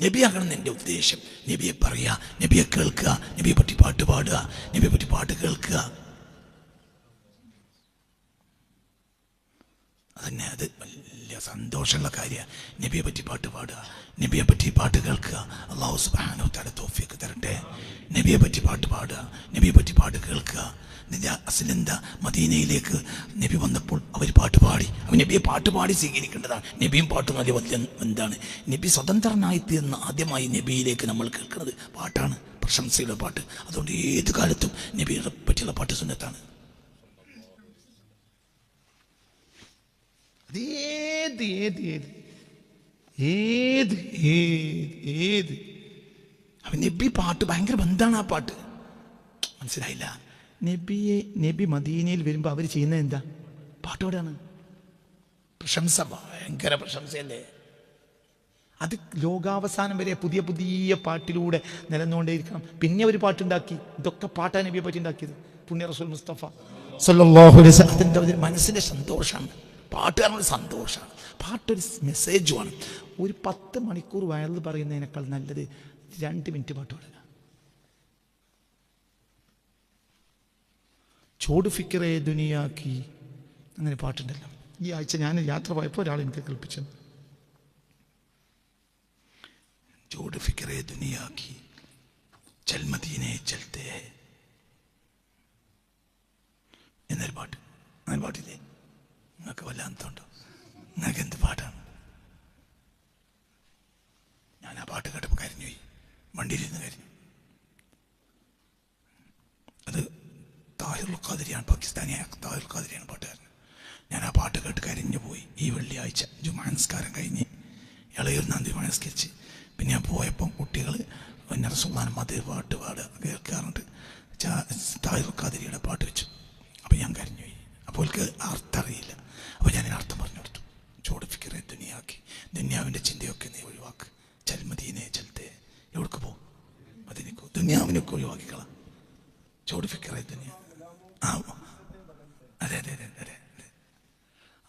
നബി ആകണം എൻ്റെ ഉദ്ദേശം. നബിയെ പറയുക, നബിയെ കേൾക്കുക, നബിയെ പറ്റി പാട്ട് പാടുക, നബിയെ പറ്റി പാട്ട് കേൾക്കുക. അതന്നെ, അത് വലിയ സന്തോഷമുള്ള കാര്യമാണ്. നബിയെ പറ്റി പാട്ട് പാടുക, നബിയെ പറ്റി പാട്ട് കേൾക്കുക. അല്ലാഹു സുബ്ഹാനഹു വ തആല തൗഫീഖ് തരട്ടെ. നബിയെ പറ്റി പാട്ട് പാടുക, നബിയെ പറ്റി പാട്ട് കേൾക്കുക. അസലെന്താ, മദീനയിലേക്ക് നബി വന്നപ്പോൾ അവർ പാട്ട് പാടി. അവർ നബിയെ പാട്ട് പാടി സ്വീകരിക്കേണ്ടതാണ്. നബിയും പാട്ടും വലിയ എന്താണ്, നബി സ്വതന്ത്രനായി തീർന്ന ആദ്യമായി നബിയിലേക്ക് നമ്മൾ കേൾക്കുന്നത് പാട്ടാണ്, പ്രശംസയുടെ പാട്ട്. അതുകൊണ്ട് ഏത് കാലത്തും നബിയെ പറ്റിയുള്ള പാട്ട് സുന്നത്താണ്. ഏത് ഏത് ഏത് ഏത് ഏത് ഏത് അവൻ നബി പാട്ട് ഭയങ്കര ബന്ധാണ്. ആ പാട്ട് മനസ്സിലായില്ല. നബി മദീനയിൽ വരുമ്പോൾ അവർ ചെയ്യുന്നത് എന്താ? പാട്ടോടാണ്. പ്രശംസ, ഭയങ്കര പ്രശംസയല്ലേ. അത് ലോകാവസാനം വരെ പുതിയ പുതിയ പാട്ടിലൂടെ നിലനിന്നുകൊണ്ടേയിരിക്കണം. പിന്നെ ഒരു പാട്ടുണ്ടാക്കി. ഇതൊക്കെ പാട്ടാണ് നബിയെ പറ്റി ഉണ്ടാക്കിയത്. പുണ്യ റസൂൽ മുസ്തഫ സല്ലല്ലാഹു അലൈഹി വസല്ലം. അതിൻ്റെ ഒരു മനസ്സിൻ്റെ സന്തോഷമാണ്. പാട്ടുകാരനൊരു സന്തോഷമാണ്. പാട്ടൊരു മെസ്സേജുമാണ്. ഒരു 10 മണിക്കൂർ വയലിൽ പറയുന്നതിനേക്കാൾ നല്ലത് 2 മിനിറ്റ് പാട്ട് പാടുക. ചോട് ഫിക്റേ ദുനിയാക്കി, അങ്ങനെ പാട്ടുണ്ടല്ലോ. ഈ ആഴ്ച ഞാൻ യാത്ര പോയപ്പോൾ ഒരാൾ എനിക്ക് കേൾപ്പിച്ചത്. ചോട് ഫിക്റേ ദുനിയാക്കി ചൽ മദീനെ ചൽത്തേ എന്നൊരു പാട്ട്. അങ്ങനെ പാട്ടില്ലേ? നിങ്ങൾക്ക് വല്ലാന്തോണ്ടോ? നിങ്ങൾക്ക് എന്ത് പാട്ടാണ്? ഞാൻ ആ പാട്ട് കേട്ടപ്പോൾ കരഞ്ഞുപോയി. വണ്ടിയിലിരുന്ന് കരഞ്ഞു. അത് താഹിറുൽ ഖാദിരിയാണ്, പാകിസ്ഥാനിയായ താഹിറുൽ ഖാദിരിയാണ് പാട്ടുകാരൻ. ഞാൻ ആ പാട്ട് കേട്ട് കരഞ്ഞു പോയി. ഈ വെള്ളിയാഴ്ച ജുമാ നിസ്കാരം കഴിഞ്ഞ് ഇളയൂർന്നാൻ ജുമാ നിസ്കരിച്ച് പിന്നെ ഞാൻ പോയപ്പം കുട്ടികൾ പിന്നെ റസൂലുള്ളാഹിന്റെ മദീഹ് പാട്ട് കേൾക്കാറുണ്ട്. താഹിറുൽ ഖാദിരിയുടെ പാട്ട് വെച്ചു. അപ്പം ഞാൻ കരഞ്ഞു പോയി. അപ്പോൾ അവർക്ക് അർത്ഥം അറിയില്ല. അപ്പോൾ ഞാൻ അർത്ഥം പറഞ്ഞു കൊടുത്തു. ചോട് ഫിക്റേ ദുനിയാക്കി, ദുനിയാവിൻ്റെ ചിന്തയൊക്കെ നീ ഒഴിവാക്ക്. ചൽ മദീനെ ചൽത്തേ. എവിടേക്ക് പോകും? മദീനക്ക്. ദുനിയാവിനൊക്കെ ഒഴിവാക്കിക്കളാം. ചോട് ഫിക്റേ ദുനിയ. അതെ അതെ അതെ അതെ അതെ.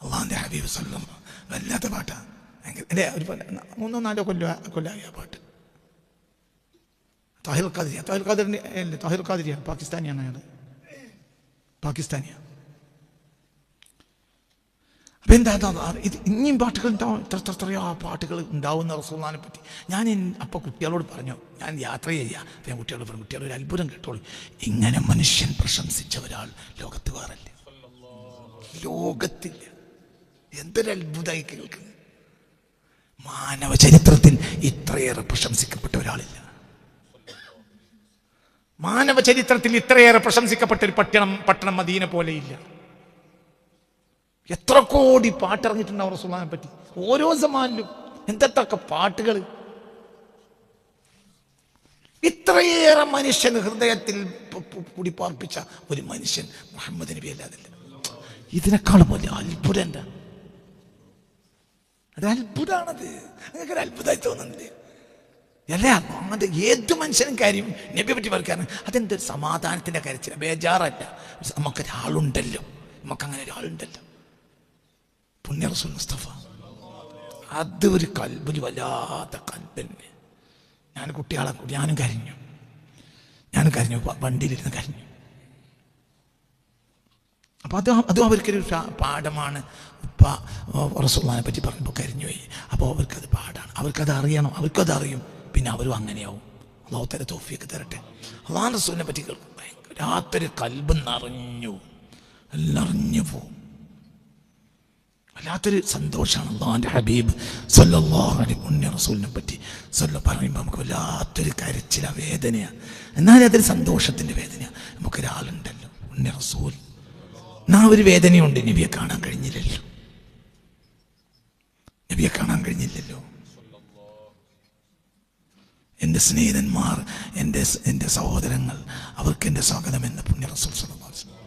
അള്ളാഹിന്റെ ഹബീബ് സല്ലല്ലാഹു വല്ലാത്ത പാട്ടാണ്. അല്ലേ? ഒരു 3-4 കൊല്ലമായി ആ പാട്ട്. താഹിറുൽ ഖാദിരിയാണ്, പാകിസ്ഥാനിയാണ് അയാൾ, പാകിസ്ഥാനിയാണ്. അപ്പം എന്താ ഇത്? ഇനിയും പാട്ടുകൾ ഉണ്ടാവും. എത്രയോ പാട്ടുകൾ ഉണ്ടാവുന്ന റസൂലുള്ളാഹിനെ പറ്റി. ഞാൻ അപ്പോൾ കുട്ടികളോട് പറഞ്ഞു, ഞാൻ യാത്ര ചെയ്യാം. അപ്പം ഞാൻ കുട്ടികളോട് പറഞ്ഞു, കുട്ടികൾ ഒരു അത്ഭുതം കേട്ടോളൂ. ഇങ്ങനെ മനുഷ്യൻ പ്രശംസിച്ച ഒരാൾ ലോകത്ത് വേറല്ല, ലോകത്തില്ല. എന്തൊരു അത്ഭുതമായി കേൾക്കുന്നത്. മാനവ ചരിത്രത്തിൽ ഇത്രയേറെ പ്രശംസിക്കപ്പെട്ട ഒരാളില്ല. മാനവ ചരിത്രത്തിൽ ഇത്രയേറെ പ്രശംസിക്കപ്പെട്ട ഒരു പട്ടണം മദീന പോലെയില്ല. എത്ര കോടി പാട്ടിറങ്ങിയിട്ടുണ്ടാവും റസൂലുള്ളാഹിനെ പറ്റി. ഓരോ സമാനിലും എന്തൊക്കെ പാട്ടുകൾ. ഇത്രയേറെ മനുഷ്യൻ ഹൃദയത്തിൽ കുടിപ്പാർപ്പിച്ച ഒരു മനുഷ്യൻ മുഹമ്മദ് നബി അല്ലാതില്ല. ഇതിനേക്കാളും വലിയ അത്ഭുതം എന്താ? അത് അത്ഭുതമാണത്. നിങ്ങൾക്ക് അത്ഭുതമായി തോന്നുന്നുണ്ട് അല്ലേ? അത് ഏത് മനുഷ്യനും കാര്യം നബിയെ പറ്റി പറക്കാണ്. അതെന്തൊരു സമാധാനത്തിന്റെ കാര്യത്തില്ല, ബേജാറല്ല. നമുക്കൊരാളുണ്ടല്ലോ, നമുക്കങ്ങനെ ഒരാളുണ്ടല്ലോ, പുണ്യ റസൂൽ മുസ്തഫ. അത് ഒരു കൽബിൽ വല്ലാത്ത കൽബന്നെ. ഞാൻ കുട്ടികളെ കൂടി ഞാനും കരഞ്ഞു, വണ്ടിയിലിരുന്ന് കരഞ്ഞു. അപ്പം അതും അവർക്കൊരു പാഠമാണ്. ഉപ്പ റസൂലുള്ളാഹിനെ പറ്റി പറയുമ്പോൾ കരഞ്ഞുപോയി. അപ്പോൾ അവർക്കത് പാടാണ്, അവർക്കത് അറിയണം, അവർക്കത് അറിയും. പിന്നെ അവരും അങ്ങനെയാവും. അല്ലാഹു തആല തൗഫീഖ് തരട്ടെ. അല്ലാഹുവിന്റെ റസൂലിനെ പറ്റി വല്ലാത്തൊരു കൽബ് നിറഞ്ഞു പോവും. വല്ലാത്തൊരു സന്തോഷമാണ്. അല്ലാഹുവിന്റെ ഹബീബ് സല്ലല്ലാഹു അലൈഹി പുണ്യ റസൂലിനെ പറ്റി പറയുമ്പോൾ നമുക്ക് വല്ലാത്തൊരു കരച്ചില, വേദനയാണ്. എന്നാലും അതൊരു സന്തോഷത്തിൻ്റെ വേദനയാണ്. നമുക്കൊരാളുണ്ടല്ലോ, പുണ്യ റസൂൽ. എന്നാ ഒരു വേദനയുണ്ട്, നബിയെ കാണാൻ കഴിഞ്ഞില്ലല്ലോ. എൻ്റെ സ്നേഹിതന്മാർ, എൻ്റെ സഹോദരങ്ങൾ, അവർക്ക് എൻ്റെ സ്വാഗതം എന്ന് പുണ്യ റസൂൽ സല്ലല്ലാഹു അലൈഹി വസല്ലം.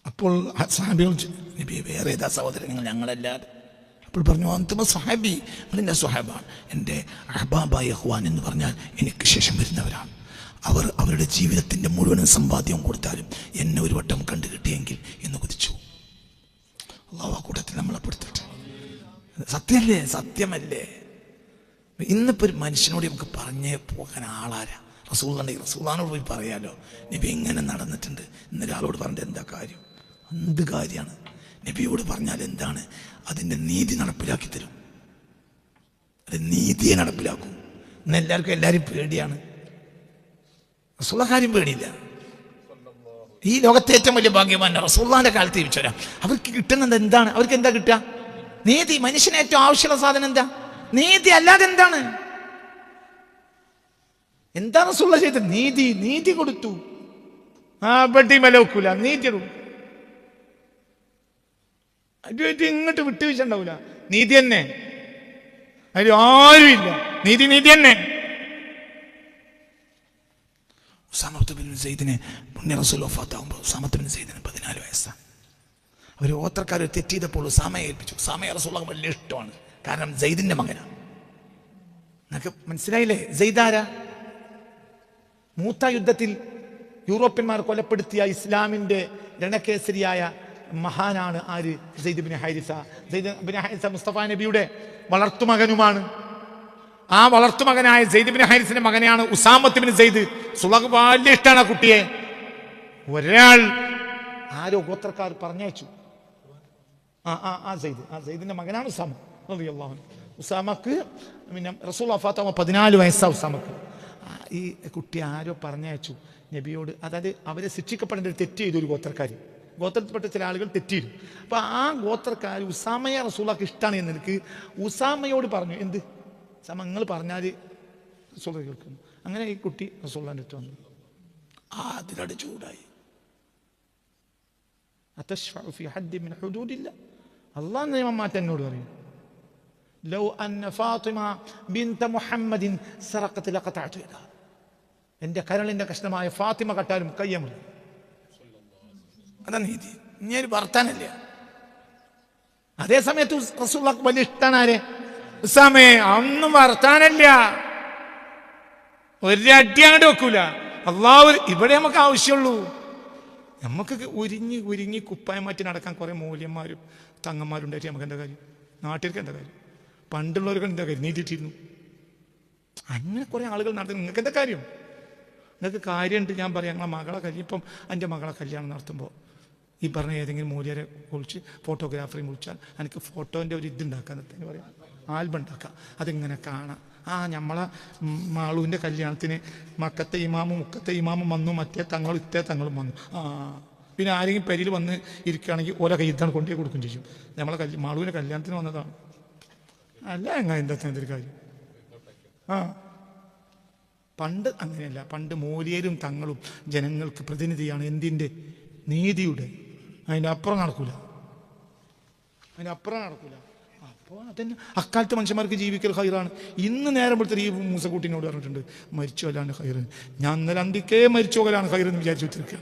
അപ്പോൾ സഹാബികൾ, നബിയെ വേറെ ഏതാ സഹോദരങ്ങൾ ഞങ്ങളല്ലാതെ? അപ്പോൾ പറഞ്ഞു അന്തുമ സ്വഹാബി, നിങ്ങളെൻ്റെ സ്വഹാബാണ്. എൻ്റെ അഹ്ബാബായ ഇഖ്വാൻ എന്ന് പറഞ്ഞാൽ എനിക്ക് ശേഷം വരുന്നവരാണ്. അവർ അവരുടെ ജീവിതത്തിൻ്റെ മുഴുവൻ സമ്പാദ്യവും കൊടുത്താലും എന്നെ ഒരു വട്ടം കണ്ടു കിട്ടിയെങ്കിൽ എന്ന് കുതിച്ചു. അല്ലാഹു ആ കൂട്ടത്തിൽ നമ്മളെ പെടുത്തട്ടെ. സത്യമല്ലേ? സത്യമല്ലേ? ഇന്നിപ്പോൾ ഒരു മനുഷ്യനോട് നമുക്ക് പറഞ്ഞേ പോകാൻ ആളാരാ? റസൂലുണ്ടെങ്കിൽ റസൂലാനോട് പോയി പറയാലോ, നബി ഇങ്ങനെ നടന്നിട്ടുണ്ട്. ഇന്നൊരാളോട് പറഞ്ഞിട്ട് എന്താ കാര്യം? എന്ത് കാര്യമാണ്? നബിയോട് പറഞ്ഞാൽ എന്താണ്? അതിൻ്റെ നീതി നടപ്പിലാക്കി തരും. അത് നീതിയെ നടപ്പിലാക്കും. ഇന്ന് എല്ലാവരെയും പേടിയാണ്. റസൂലുള്ള കാര്യം പേടിയില്ല. ഈ ലോകത്തെ ഏറ്റവും വലിയ ഭാഗ്യവാൻ റസൂലുള്ളാഹിന്റെ കാലത്ത് ജീവിച്ചവരാ. അവർക്ക് കിട്ടുന്നത് എന്താണ്? അവർക്ക് എന്താ കിട്ടുക? നീതി. മനുഷ്യന് ഏറ്റവും ആവശ്യമുള്ള സാധനം എന്താ? നീതി. അല്ലാതെ എന്താണ്? എന്താ റസൂലുള്ള ചെയ്തത്? നീതി. നീതി കൊടുത്തു. വെക്കൂല, നീതി അത് ഇങ്ങോട്ട് വിട്ടുവീഴ്ച ഉണ്ടാവൂല. നീതി തന്നെ. അതിൽ ആരും ഇല്ല. നീതി നീതി തന്നെ. ഉസാമത്ത് ബിൻ സയ്യിദിനെ പുണ്യ റസൂൽ വഫാത്താകുമ്പോൾ ഉസാമത്ത് ബിൻ സയ്യിദിന് 14 വയസ്സാണ്. അവർ ഓത്രക്കാർ തെറ്റ് ചെയ്തപ്പോൾ ഉസാമയെ ഏൽപ്പിച്ചു. ഉസാമയെ റസൂലുള്ളാഹിക്ക് വലിയ ഇഷ്ടമാണ്. കാരണം സയ്യിദിന്റെ മകനാണ്. നിങ്ങൾക്ക് മനസ്സിലായില്ലേ? സയ്യിദ് ആരാ? മൂത്ത യുദ്ധത്തിൽ യൂറോപ്യന്മാർ കൊലപ്പെടുത്തിയ ഇസ്ലാമിന്റെ രണക്കേസരിയായ മഹാനാണ് ആര്? സയ്യിദ് ബിൻ ഹാരിസ. സയ്യിദ് ബിൻ ഹാരിസ മുസ്തഫ നബിയുടെ വളർത്തുമകനുമാണ്. ആ വളർത്തുമകനായ സയ്യിദ് ബിൻ ഹാരിസിന്റെ മകനെയാണ് ഉസാമത്ത് ബിൻ സയ്യിദ്. റസൂലുള്ളാഹിക്ക് വലിയ ഇഷ്ടമാണ് ആ കുട്ടിയെ. ഒരാൾ ആരോ ഗോത്രക്കാർ പറഞ്ഞയച്ചു. സയ്യിദിന്റെ മകനാണ് ഉസാമ റളിയല്ലാഹു അൻഹു. ഉസാമക്ക് പിന്നെ റസൂലുള്ളാഹി വഫാത്താകുമ്പോൾ 14 വയസ്സാണ് ഉസാമക്ക്. ഈ കുട്ടി ആരോ പറഞ്ഞയച്ചു നബിയോട്. അതായത് അവരെ ശിക്ഷിക്കപ്പെടേണ്ട ഒരു തെറ്റ് ചെയ്തു. ഒരു ഗോത്രത്തിൽപ്പെട്ട ചില ആളുകൾ തെറ്റിയിരുന്നു. അപ്പൊ ആ ഗോത്രക്കാർ ഉസാമയെ റസൂലുള്ളാഹിക്ക് ഇഷ്ടമാണ് എന്ന് എനിക്ക് ഉസാമയോട് പറഞ്ഞു. എന്ത്? ഉസാമ നിങ്ങൾ പറഞ്ഞാൽ റസൂലുള്ളാഹി കേൾക്കുന്നു. അങ്ങനെ ഈ കുട്ടി റസൂലുള്ളാഹിന്റെ അടുത്ത് വന്നു. അതിലടി ചൂടായി. അള്ളാഹ് നിയമം മാറ്റാൻ എന്നോട് പറയും. ലൗ അന്ന ഫാത്തിമ ബിൻത മുഹമ്മദിൻ സറഖത് ലഖതഅതു യദാ. എൻ്റെ കരളിൻ്റെ കഷ്ണമായ ഫാത്തിമ കട്ടാലും കയ്യമറി. അതാ നീതി. ഇനി ഒരു വർത്താനല്ല. അതേ സമയത്ത് റസൂലുള്ളാഹിക്ക് വലിയ ഇഷ്ടമാണ് ആരെ? ഉസാമേ. ഒന്നും വർത്താനല്ല. ഒരടി അങ്ങോട്ട് വെക്കൂല. അള്ളാഹു ഇവിടെ നമുക്ക് ആവശ്യമുള്ളൂ. നമുക്ക് ഉരുങ്ങി കുപ്പായം മാറ്റി നടക്കാൻ കുറെ മൂല്യന്മാരും തങ്ങന്മാരും ഉണ്ടായിട്ട് നമുക്ക് എന്താ കാര്യം? നാട്ടിലേക്ക് എന്താ കാര്യം? പണ്ടുള്ളവർക്ക് എന്താ കാര്യം? നീതിട്ടിരുന്നു. അങ്ങനെ കുറെ ആളുകൾ നടത്തുന്നു. നിങ്ങൾക്ക് എന്താ കാര്യം? നിങ്ങൾക്ക് കാര്യമുണ്ട്. ഞാൻ പറയാം, ഞങ്ങളെ മകളെ കല്യാണം, ഇപ്പം എൻ്റെ മകളെ കല്യാണം നടത്തുമ്പോൾ ഈ പറഞ്ഞ ഏതെങ്കിലും മൂല്യരെ വിളിച്ച് ഫോട്ടോഗ്രാഫറെ വിളിച്ചാൽ എനിക്ക് ഫോട്ടോൻ്റെ ഒരു ഇതുണ്ടാക്കാൻ പറയാം, ആൽബം ഉണ്ടാക്കാം. അതിങ്ങനെ കാണാം. നമ്മളെ മാളുവിൻ്റെ കല്യാണത്തിന് മക്കത്തെ ഇമാമും മുക്കത്തെ ഇമാമും വന്നു, മറ്റേ തങ്ങളും ഇത്തേ തങ്ങളും വന്നു. പിന്നെ ആരെങ്കിലും പെരിയിൽ വന്ന് ഇരിക്കുകയാണെങ്കിൽ ഓരോ കയ്യിത്താണ് കൊണ്ടേ കൊടുക്കും ചെയ്യും. നമ്മളെ മാളുവിൻ്റെ കല്യാണത്തിന് വന്നതാണ്. അല്ല എങ്ങനെ എന്താ ഒരു കാര്യം? പണ്ട് അങ്ങനെയല്ല. പണ്ട് മൂല്യരും തങ്ങളും ജനങ്ങൾക്ക് പ്രതിനിധിയാണ്. എന്തിൻ്റെ? നീതിയുടെ. അതിൻ്റെ അപ്പുറം നടക്കൂല. അപ്പോൾ അതന്നെ അക്കാലത്ത് മനുഷ്യന്മാർക്ക് ജീവിക്കൽ ഹൈറാണ്. ഇന്ന് നേരം പോലത്തെ ഈ മൂസക്കുട്ടിനോട് പറഞ്ഞിട്ടുണ്ട് മരിച്ചു കൊല്ലാണ് ഹൈറ്. ഞാൻ ഇന്നലെ അന്തിക്കേ മരിച്ചു പോകലാണ് ഹൈറെന്ന് വിചാരിച്ചു വെച്ചിരിക്കുക.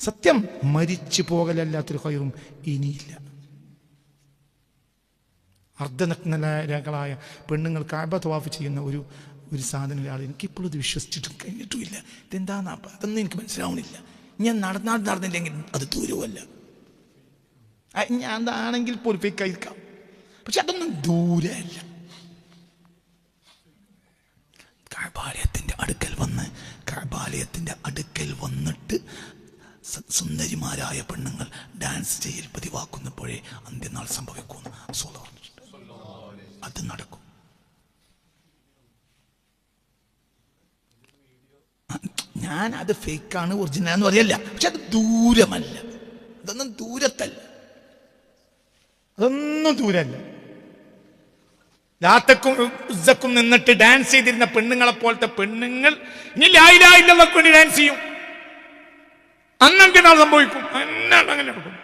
സത്യം, മരിച്ചു പോകലല്ലാത്തൊരു ഹൈറും ഇനിയില്ല. അർദ്ധനഗ്നകളായ പെണ്ണുങ്ങൾ കഅബ തവാഫ് ചെയ്യുന്ന ഒരു സാധനം ഒരാൾ എനിക്കിപ്പോഴും ഇത് വിശ്വസിച്ചിട്ടും കഴിഞ്ഞിട്ടുമില്ല. ഇതെന്താന്ന് അതൊന്നും എനിക്ക് മനസ്സിലാവണില്ല. ഞാൻ നടന്നില്ലെങ്കിൽ അത് ദൂരവുമല്ല. ഞാൻ അതാണെങ്കിൽ പോലും പോയി കഴിക്കാം. പക്ഷെ അതൊന്നും ദൂരമല്ല. കഅബാലയത്തിൻ്റെ അടുക്കൽ വന്നിട്ട് സുന്ദരിമാരായ പെണ്ണുങ്ങൾ ഡാൻസ് ചെയ്യൽ പതിവാക്കുന്നപ്പോഴേ അന്ത്യനാൾ സംഭവിക്കുമെന്ന് റസൂലുള്ളാഹി പറഞ്ഞിട്ടുണ്ട്. അത് നടക്കും. ഞാൻ അത് ഫേക്കാണ് ഒറിജിനൽ എന്ന് പറയല്ല. പക്ഷെ അത് ദൂരമല്ല. അതൊന്നും ദൂരത്തല്ല. അതൊന്നും ദൂരമല്ല. ലാത്തക്കും ഉസ്സക്കും നിന്നിട്ട് ഡാൻസ് ചെയ്തിരുന്ന പെണ്ണുങ്ങളെ പോലത്തെ പെണ്ണുങ്ങൾ ഇനി ലാ ഇലാഹ ഇല്ലല്ലാഹ് വേണ്ടി ഡാൻസ് ചെയ്യും. അന്നൊക്കെ നാൾ സംഭവിക്കും. അങ്ങനെ നടക്കും.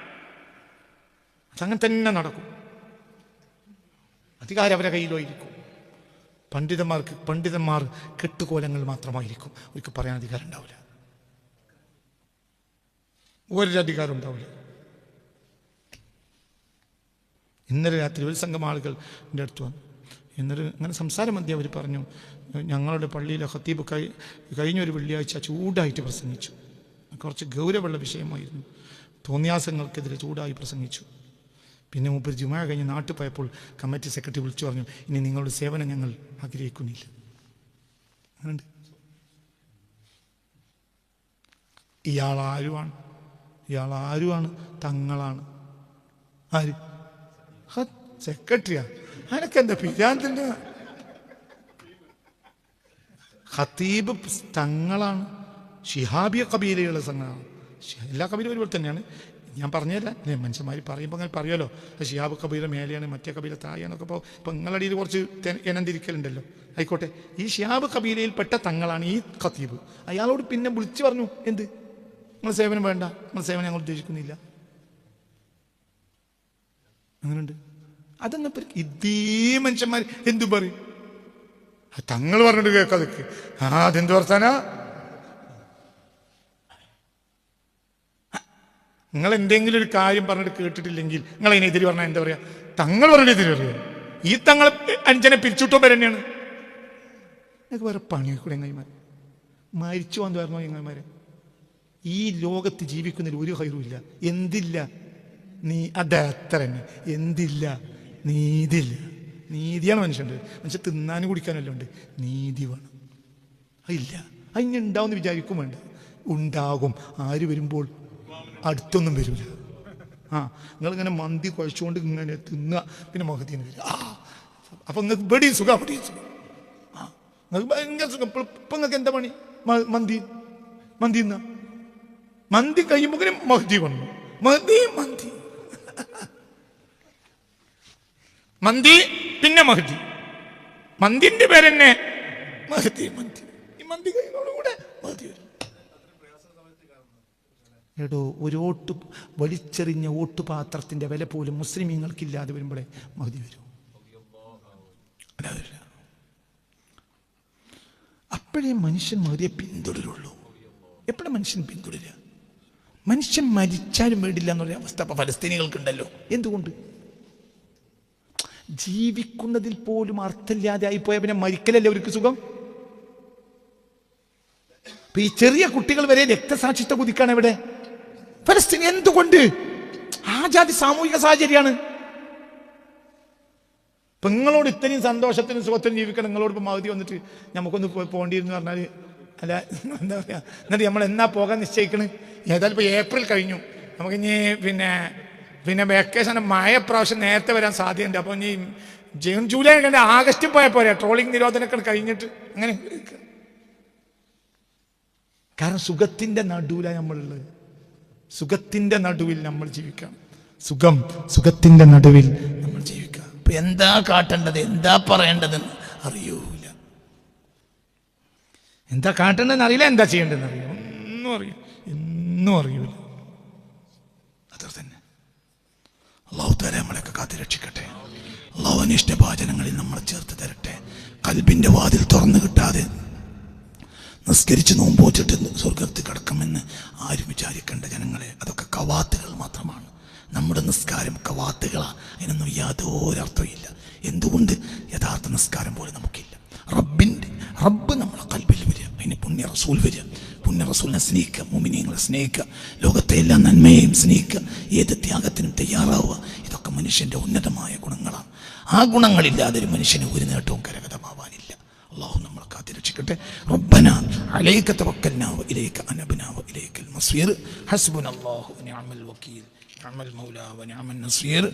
അതങ്ങനെ തന്നെ നടക്കും. അധികാരം അവരുടെ കയ്യിലായിരിക്കും. പണ്ഡിതന്മാർ കെട്ടുകോലങ്ങൾ മാത്രമായിരിക്കും. അവർക്ക് പറയാൻ അധികാരം ഉണ്ടാവില്ല. ഒരധികാരം ഉണ്ടാവില്ല. ഇന്നലെ രാത്രി ഒരു സംഘം ആളുകൾ എൻ്റെ അടുത്ത് വന്നു. എന്നിട്ട് അങ്ങനെ സംസാരം മധ്യേ അവർ പറഞ്ഞു, ഞങ്ങളുടെ പള്ളിയിലെ ഖത്തീബ് കഴിഞ്ഞൊരു വെള്ളിയാഴ്ച ചൂടായിട്ട് പ്രസംഗിച്ചു. കുറച്ച് ഗൗരവമുള്ള വിഷയമായിരുന്നു. തോന്നിയാസങ്ങൾക്കെതിരെ ചൂടായി പ്രസംഗിച്ചു. പിന്നെ മൂപ്പര് ജുമാ കഴിഞ്ഞ് നാട്ടിൽ പോയപ്പോൾ കമ്മിറ്റി സെക്രട്ടറി വിളിച്ചു പറഞ്ഞു, ഇനി നിങ്ങളുടെ സേവനം ഞങ്ങൾ ആഗ്രഹിക്കുന്നില്ല. അങ്ങനെയുണ്ട്. ഇയാളാരുമാണ്? തങ്ങളാണ്. ആര്? സെക്രട്ടറിയാ? അനക്കെന്താ പിരാന്തിൻ്റെ? ഖത്തീബ് തങ്ങളാണ്. ഷിഹാബിയ കബീലയുള്ള സംഘമാണ്. എല്ലാ കബീലും ഒരുപോലെ തന്നെയാണ്. ഞാൻ പറഞ്ഞതല്ല, മനുഷ്യന്മാർ പറയുമ്പോൾ അങ്ങനെ പറയുമല്ലോ, ഷിഹാബ് കബീല മേലെയാണ്, മറ്റേ കബീല താഴെയാണൊക്കെ. ഇപ്പോൾ നിങ്ങളുടെ ഇടയിൽ കുറച്ച് ഇനം തിരിക്കലുണ്ടല്ലോ. ആയിക്കോട്ടെ, ഈ ഷിഹാബ് കബീലയിൽപ്പെട്ട തങ്ങളാണ് ഈ ഖത്തീബ്. അയാളോട് പിന്നെ വിളിച്ചു പറഞ്ഞു, എന്ത് നിങ്ങൾ സേവനം വേണ്ട, നിങ്ങൾ സേവനം ഞങ്ങൾ ഉദ്ദേശിക്കുന്നില്ല. അങ്ങനെയുണ്ട്. അതൊന്നും ഇതേ മനുഷ്യന്മാർ എന്തു പറയും? തങ്ങൾ പറഞ്ഞിട്ട് കേൾക്കാതൊക്കെ അതെന്ത് വർത്താനാ? നിങ്ങൾ എന്തെങ്കിലും ഒരു കാര്യം പറഞ്ഞിട്ട് കേട്ടിട്ടില്ലെങ്കിൽ നിങ്ങൾ അതിനെതിരെ പറഞ്ഞാൽ എന്താ പറയാ? തങ്ങൾ പറഞ്ഞിട്ട് എതിരെ പറയാ. ഈ തങ്ങൾ അഞ്ചനെ പിരിച്ചുവിട്ടോ പേര് തന്നെയാണ്. നിങ്ങൾക്ക് വേറെ പണിയൊക്കെ കൂടെ എങ്ങന്മാർ മരിച്ചു വന്നു വരണോ? എങ്ങന്മാരെ ഈ ലോകത്ത് ജീവിക്കുന്നതിൽ ഒരു ഹൈറുമില്ല. എന്തില്ല? അതത്ര തന്നെ. എന്തില്ല? നീതിയില്ല. നീതിയാണ് മനുഷ്യൻ്റെ. മനുഷ്യൻ തിന്നാനും കുടിക്കാനല്ല ഉണ്ട്. നീതി വേണം. അതില്ല. അതിന് ഉണ്ടാവുമെന്ന് വിചാരിക്കും വേണ്ട. ഉണ്ടാകും. ആര് വരുമ്പോൾ? അടുത്തൊന്നും വരില്ല. നിങ്ങളിങ്ങനെ മന്തി കുഴച്ചുകൊണ്ട് ഇങ്ങനെ തിന്നുക, പിന്നെ മുഖത്തിന് വരിക. അപ്പം നിങ്ങൾക്ക് ഇവിടെ സുഖം, അവിടെ സുഖം. നിങ്ങൾക്ക് ഭയങ്കര സുഖം. ഇപ്പം നിങ്ങൾക്ക് എന്താ പണി? മന്തി തിന്ന. മന്തി കഴിയുമ്പോൾ മഹദി വന്നു. മന്തി പിന്നെ മഹദി. മന്തിന്റെ പേരെന്നെ മഹദി. ഈ മന്തി കഴിയുന്നതോടുകൂടെ മഹദി വരും. എടോ, ഒരു വലിച്ചെറിഞ്ഞ ഓട്ടുപാത്രത്തിന്റെ വില പോലും മുസ്ലിമീങ്ങൾക്കില്ലാതെ വരുമ്പോഴേ മഹദി വരും. അപ്പോഴേ മനുഷ്യൻ മഹദിയെ പിന്തുടരുള്ളൂ. എപ്പോഴും മനുഷ്യൻ പിന്തുടരുക. മനുഷ്യൻ മരിച്ചാലും വേണ്ടില്ല എന്നൊരു അവസ്ഥ ഇപ്പൊ ഫലസ്തീനികൾക്കുണ്ടല്ലോ. എന്തുകൊണ്ട്? ജീവിക്കുന്നതിൽ പോലും അർത്ഥമില്ലാതെ ആയിപ്പോയ പിന്നെ മരിക്കലല്ലേ അവർക്ക് സുഖം. ഈ ചെറിയ കുട്ടികൾ വരെ രക്തസാക്ഷിത്വ കുതിക്കാണ് എവിടെ? ഫലസ്തീൻ. എന്തുകൊണ്ട്? ആ ജാതി സാമൂഹിക സാഹചര്യമാണ്. ഇപ്പൊ നിങ്ങളോട് ഇത്രയും സന്തോഷത്തിനും സുഖത്തിനും ജീവിക്കണം, നിങ്ങളോട് ഇപ്പൊ മഹദി വന്നിട്ട് നമുക്കൊന്ന് പോകേണ്ടിയിരുന്നു പറഞ്ഞാൽ, അല്ല എന്താ പറയാ, എന്നിട്ട് നമ്മൾ എന്നാ പോകാൻ നിശ്ചയിക്കണ്? ഏതായാലും ഇപ്പൊ ഏപ്രിൽ കഴിഞ്ഞു. നമുക്കിനി പിന്നെ വെക്കേഷൻ മഴ പ്രാവശ്യം നേരത്തെ വരാൻ സാധ്യതയുണ്ട്. അപ്പോൾ ഇനി ജൂൺ ജൂലൈ കണ്ട് ആഗസ്റ്റിൽ പോയാൽ പോരാ? ട്രോളിംഗ് നിരോധനമൊക്കെ കഴിഞ്ഞിട്ട് അങ്ങനെ. കാരണം സുഖത്തിന്റെ നടുവിലാണ് നമ്മളുള്ളത്. സുഖത്തിന്റെ നടുവിൽ നമ്മൾ ജീവിക്കണം. സുഖത്തിന്റെ നടുവിൽ നമ്മൾ ജീവിക്കാം. അപ്പൊ എന്താ കാട്ടേണ്ടത്, എന്താ പറയേണ്ടതെന്ന് അറിയൂല. എന്താ കാട്ടേണ്ടതെന്ന് അറിയില്ല, എന്താ ചെയ്യേണ്ടതെന്ന് അറിയില്ല. ഒന്നും അറിയൂല. അത്ര തന്നെ. അള്ളാഹു തആല നമ്മളെയൊക്കെ കാത്ത് രക്ഷിക്കട്ടെ. അള്ളാഹു അനിഷ്ടഭാചനങ്ങളിൽ നമ്മളെ ചേർത്ത് തരട്ടെ. ഖൽബിന്റെ വാതിൽ തുറന്നു കിട്ടാതെ നിസ്കരിച്ച് നോമ്പോച്ചിട്ട് സ്വർഗത്തിൽ കിടക്കുമെന്ന് ആരും വിചാരിക്കേണ്ട ജനങ്ങളെ. അതൊക്കെ കവാത്തുകൾ മാത്രമാണ്. നമ്മുടെ നിസ്കാരം കവാത്തുകളാണ്. അതിനൊന്നും യാതൊരു അർത്ഥമില്ല. എന്തുകൊണ്ട്? യഥാർത്ഥ നിസ്കാരം പോലെ നമുക്കില്ല. റബ്ബ് നമ്മളെ ഖൽബിൽ വരിക. അതിന് പുണ്യ റസൂൽ വരിക. പുണ്യ റസൂലിനെ സ്നേഹിക്കുക, മുഅ്മിനീങ്ങളെ സ്നേഹിക്കുക, ലോകത്തെ എല്ലാ നന്മയെയും സ്നേഹിക്കുക, ഏത് ത്യാഗത്തിനും തയ്യാറാവുക. ഇതൊക്കെ മനുഷ്യന്റെ ഉന്നതമായ ഗുണങ്ങളാണ്. ആ ഗുണങ്ങളില്ലാതെ ഒരു മനുഷ്യന് ഒരു നേട്ടവും കരഗതമാവാനില്ല. അള്ളാഹു നമ്മളെ കാത്തിരക്ഷിക്കട്ടെ. റബ്ബനാ അലൈക തവക്കൽനാ വഇലൈക അനബ്നാ വഇലൈക്കൽ മസീർ. ഹസ്ബുനല്ലാഹു വനിഅമൽ വകീൽ. നിഅമൽ മൗലാ വനിഅമൻ നസീർ.